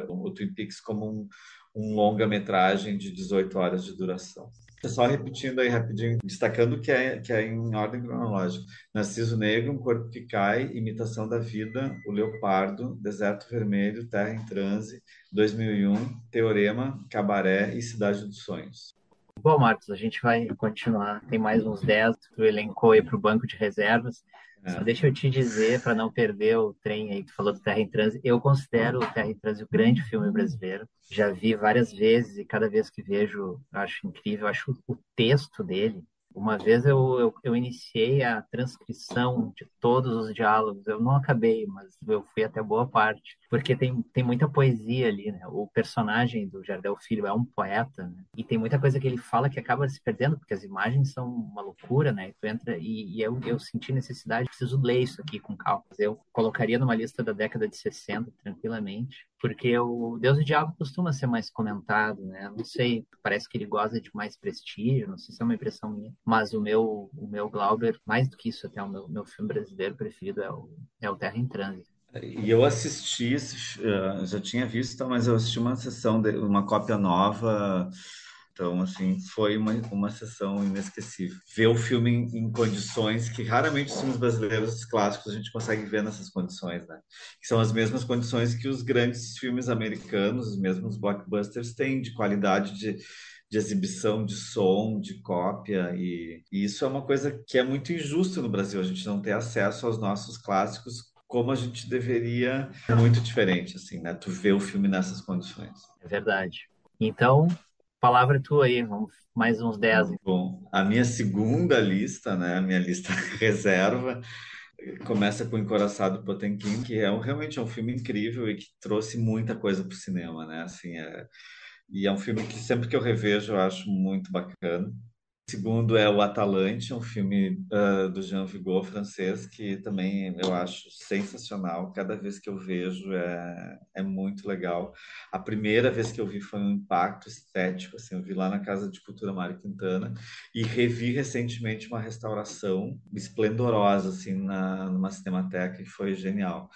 o Twin Peaks como um longa-metragem de 18 horas de duração. Só repetindo aí rapidinho, destacando que é em ordem cronológica. Narciso Negro, Um Corpo que Cai, Imitação da Vida, O Leopardo, Deserto Vermelho, Terra em Transe, 2001, Teorema, Cabaré e Cidade dos Sonhos. Bom, Marcos, a gente vai continuar. Tem mais uns 10 que tu elencou aí para o banco de reservas. Só É. deixa eu te dizer, para não perder o trem aí que tu falou do Terra em Transe, eu considero o Terra em Transe o grande filme brasileiro. Já vi várias vezes, e cada vez que vejo, eu acho incrível. Eu acho o texto dele. Uma vez eu iniciei a transcrição de todos os diálogos. Eu não acabei, mas eu fui até boa parte, porque tem muita poesia ali, né? O personagem do Jardel Filho é um poeta, né? E tem muita coisa que ele fala que acaba se perdendo, porque as imagens são uma loucura, né? E tu entra, e eu senti necessidade, preciso ler isso aqui com calma. Eu colocaria numa lista da década de 60, tranquilamente, porque o Deus e o Diabo costuma ser mais comentado, né? Não sei, parece que ele goza de mais prestígio, não sei se é uma impressão minha, mas o meu Glauber, mais do que isso, até o meu filme brasileiro preferido é o Terra em Trânsito. E eu assisti, já tinha visto, mas eu assisti uma sessão, uma cópia nova Então, assim, foi uma sessão inesquecível. Ver o filme em condições que raramente os filmes brasileiros clássicos a gente consegue ver nessas condições, né? Que são as mesmas condições que os grandes filmes americanos, os mesmos blockbusters têm de qualidade de exibição, de som, de cópia, e isso é uma coisa que é muito injusto no Brasil, a gente não ter acesso aos nossos clássicos como a gente deveria, é muito diferente, assim, né? Tu vê o filme nessas condições. É verdade. Então, palavra tua aí, vamos mais uns 10. Bom, a minha segunda lista, né? A minha lista reserva, começa com Encoraçado Potemkin, que realmente é um filme incrível e que trouxe muita coisa para o cinema, né? Assim, e é um filme que sempre que eu revejo eu acho muito bacana. O segundo é o Atalante, um filme do Jean Vigo, francês, que também eu acho sensacional. Cada vez que eu vejo é muito legal. A primeira vez que eu vi foi um impacto estético, assim, eu vi lá na Casa de Cultura Mário Quintana e revi recentemente uma restauração esplendorosa, assim, numa cinemateca e foi genial.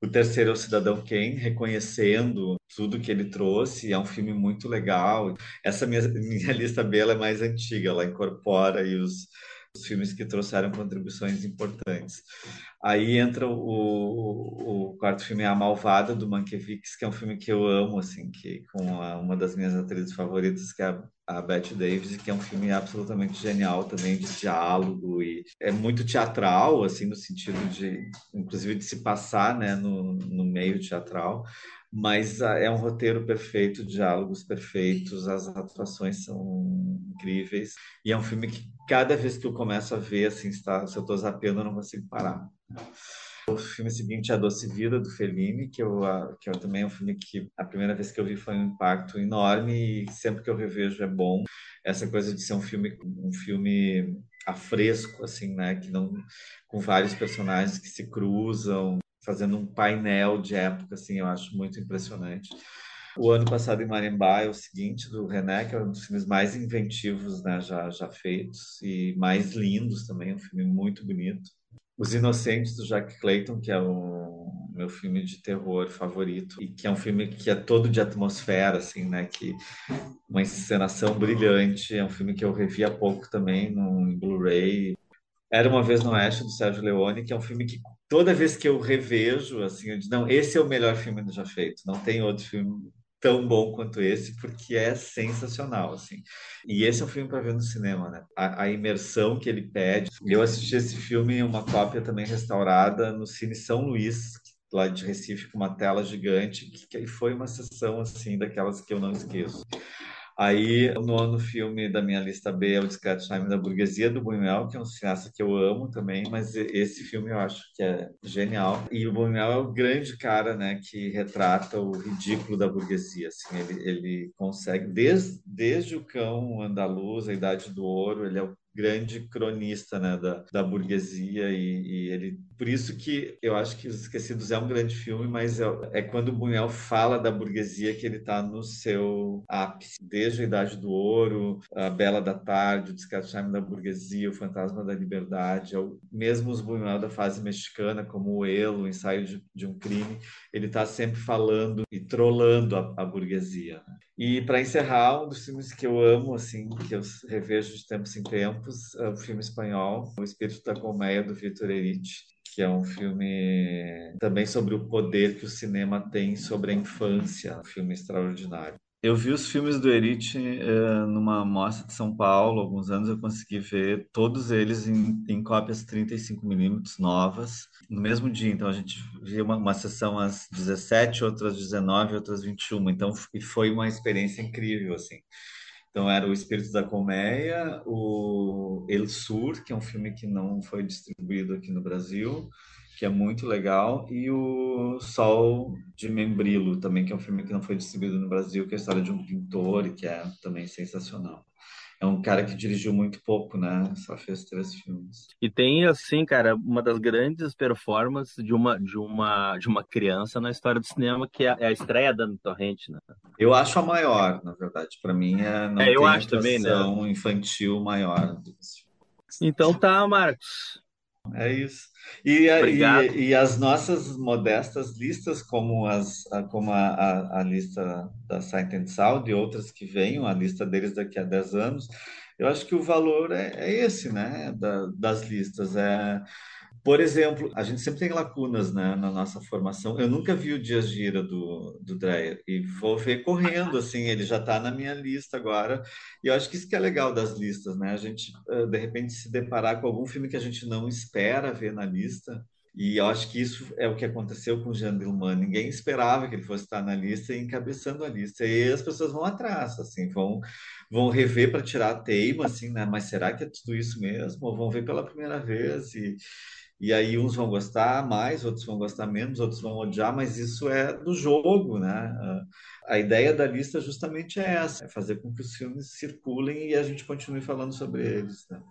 O terceiro é o Cidadão Kane, reconhecendo tudo que ele trouxe. É um filme muito legal. Essa minha lista B ela é mais antiga, ela incorpora aí os filmes que trouxeram contribuições importantes. Aí entra o quarto filme, A Malvada, do Mankiewicz, que é um filme que eu amo, assim, que com uma das minhas atrizes favoritas, que é a Bette Davis, que é um filme absolutamente genial também, de diálogo, e é muito teatral, assim, no sentido de, inclusive, de se passar, né, no meio teatral, mas é um roteiro perfeito, diálogos perfeitos, as atuações são incríveis, e é um filme que cada vez que eu começo a ver, assim, se eu tô zapeando, eu não consigo parar. O filme seguinte é A Doce Vida, do Fellini, que também é um filme que a primeira vez que eu vi foi um impacto enorme e sempre que eu revejo é bom. Essa coisa de ser um filme a fresco, assim, né? Que não, com vários personagens que se cruzam, fazendo um painel de época, assim, eu acho muito impressionante. O ano passado em Marimbá é o seguinte, do René, que é um dos filmes mais inventivos, né, já feitos e mais lindos também, um filme muito bonito. Os Inocentes, do Jack Clayton, que é o meu filme de terror favorito, e que é um filme que é todo de atmosfera, assim, né? Que uma encenação brilhante. É um filme que eu revi há pouco também no Blu-ray. Era uma Vez no Oeste, do Sérgio Leone, que é um filme que toda vez que eu revejo, assim, eu digo, não, esse é o melhor filme já feito. Não tem outro filme tão bom quanto esse, porque é sensacional, assim. E esse é um filme para ver no cinema, né? A imersão que ele pede. Eu assisti esse filme em uma cópia também restaurada no Cine São Luís, lá de Recife, com uma tela gigante, que foi uma sessão, assim, daquelas que eu não esqueço. Aí, o nono filme da minha lista B é O Discreto Charme da Burguesia, do Buñuel, que é um cineasta que eu amo também, mas esse filme eu acho que é genial. E o Buñuel é o grande cara, né, que retrata o ridículo da burguesia, assim, ele consegue, desde o Cão Andaluz, A Idade do Ouro, ele é o grande cronista, né, da burguesia e ele por isso que eu acho que Os Esquecidos é um grande filme, mas é quando o Buñuel fala da burguesia que ele está no seu ápice, desde a Idade do Ouro, a Bela da Tarde, o Discreto Charme da Burguesia, o Fantasma da Liberdade, mesmo os Buñuel da fase mexicana, como o Elo, o Ensaio de um Crime, ele está sempre falando e trolando a burguesia, né? E para encerrar, um dos filmes que eu amo, assim, que eu revejo de tempos em tempos, é o filme espanhol, O Espírito da Colmeia, do Victor Erice, que é um filme também sobre o poder que o cinema tem sobre a infância, um filme extraordinário. Eu vi os filmes do Erice numa mostra de São Paulo, alguns anos eu consegui ver todos eles em cópias 35 mm novas, no mesmo dia. Então a gente via uma sessão às 17, outras às 19, outras às 21. Então e foi uma experiência incrível, assim. Então era o Espírito da Colmeia, o El Sur, que é um filme que não foi distribuído aqui no Brasil, que é muito legal, e o Sol de Membrilo, também, que é um filme que não foi distribuído no Brasil, que é a história de um pintor e que é também sensacional. É um cara que dirigiu muito pouco, né? Só fez 3 filmes. E tem, assim, cara, uma das grandes performances de uma criança na história do cinema, que é a estreia da Ana Torrente, né? Eu acho a maior, na verdade. Para mim, não Eu tem acho também, né? atuação infantil maior do que esse filme. Então tá, Marcos. É isso. E, Obrigado. e as nossas modestas listas, como, como a lista da Sight and Sound e outras que venham, a lista deles daqui a 10 anos, eu acho que o valor é esse, né, das listas. Por exemplo, a gente sempre tem lacunas, né, na nossa formação. Eu nunca vi o Dias de Ira do Dreyer e vou ver correndo, assim, ele já está na minha lista agora. E eu acho que isso que é legal das listas, né? A gente, de repente, se deparar com algum filme que a gente não espera ver na lista. E eu acho que isso é o que aconteceu com o Jean Dillman. Ninguém esperava que ele fosse estar na lista e encabeçando a lista. E as pessoas vão atrás, assim, vão rever para tirar a teima, assim, né? Mas será que é tudo isso mesmo? Ou vão ver pela primeira vez e aí uns vão gostar mais, outros vão gostar menos, outros vão odiar, mas isso é do jogo, né? A ideia da lista justamente é essa, é fazer com que os filmes circulem e a gente continue falando sobre eles, né?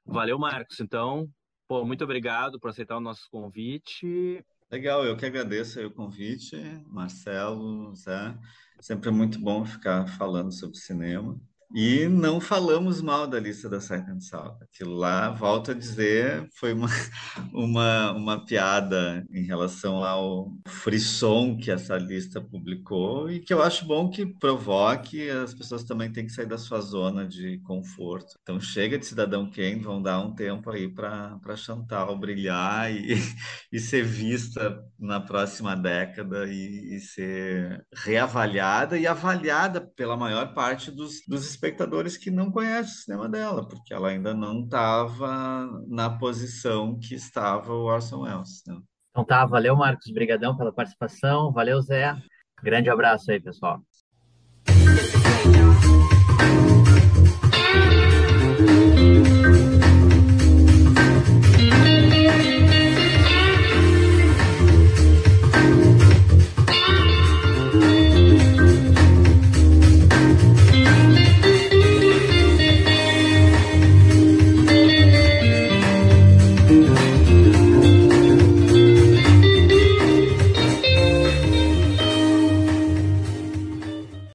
Valeu, Marcos. Então, pô, muito obrigado por aceitar o nosso convite. Legal, eu que agradeço aí o convite, Marcelo, Zé. Sempre é muito bom ficar falando sobre cinema. E não falamos mal da lista da Sight and Sound. Aquilo lá, volto a dizer, foi uma piada em relação ao frisson que essa lista publicou e que eu acho bom que provoque, as pessoas também têm que sair da sua zona de conforto. Então chega de Cidadão Kane, vão dar um tempo aí para Chantal brilhar e ser vista na próxima década e ser reavaliada e avaliada pela maior parte dos espectadores que não conhecem o cinema dela, porque ela ainda não estava na posição que estava o Orson Welles, né? Então tá, valeu, Marcos. Brigadão pela participação. Valeu, Zé. Grande abraço aí, pessoal.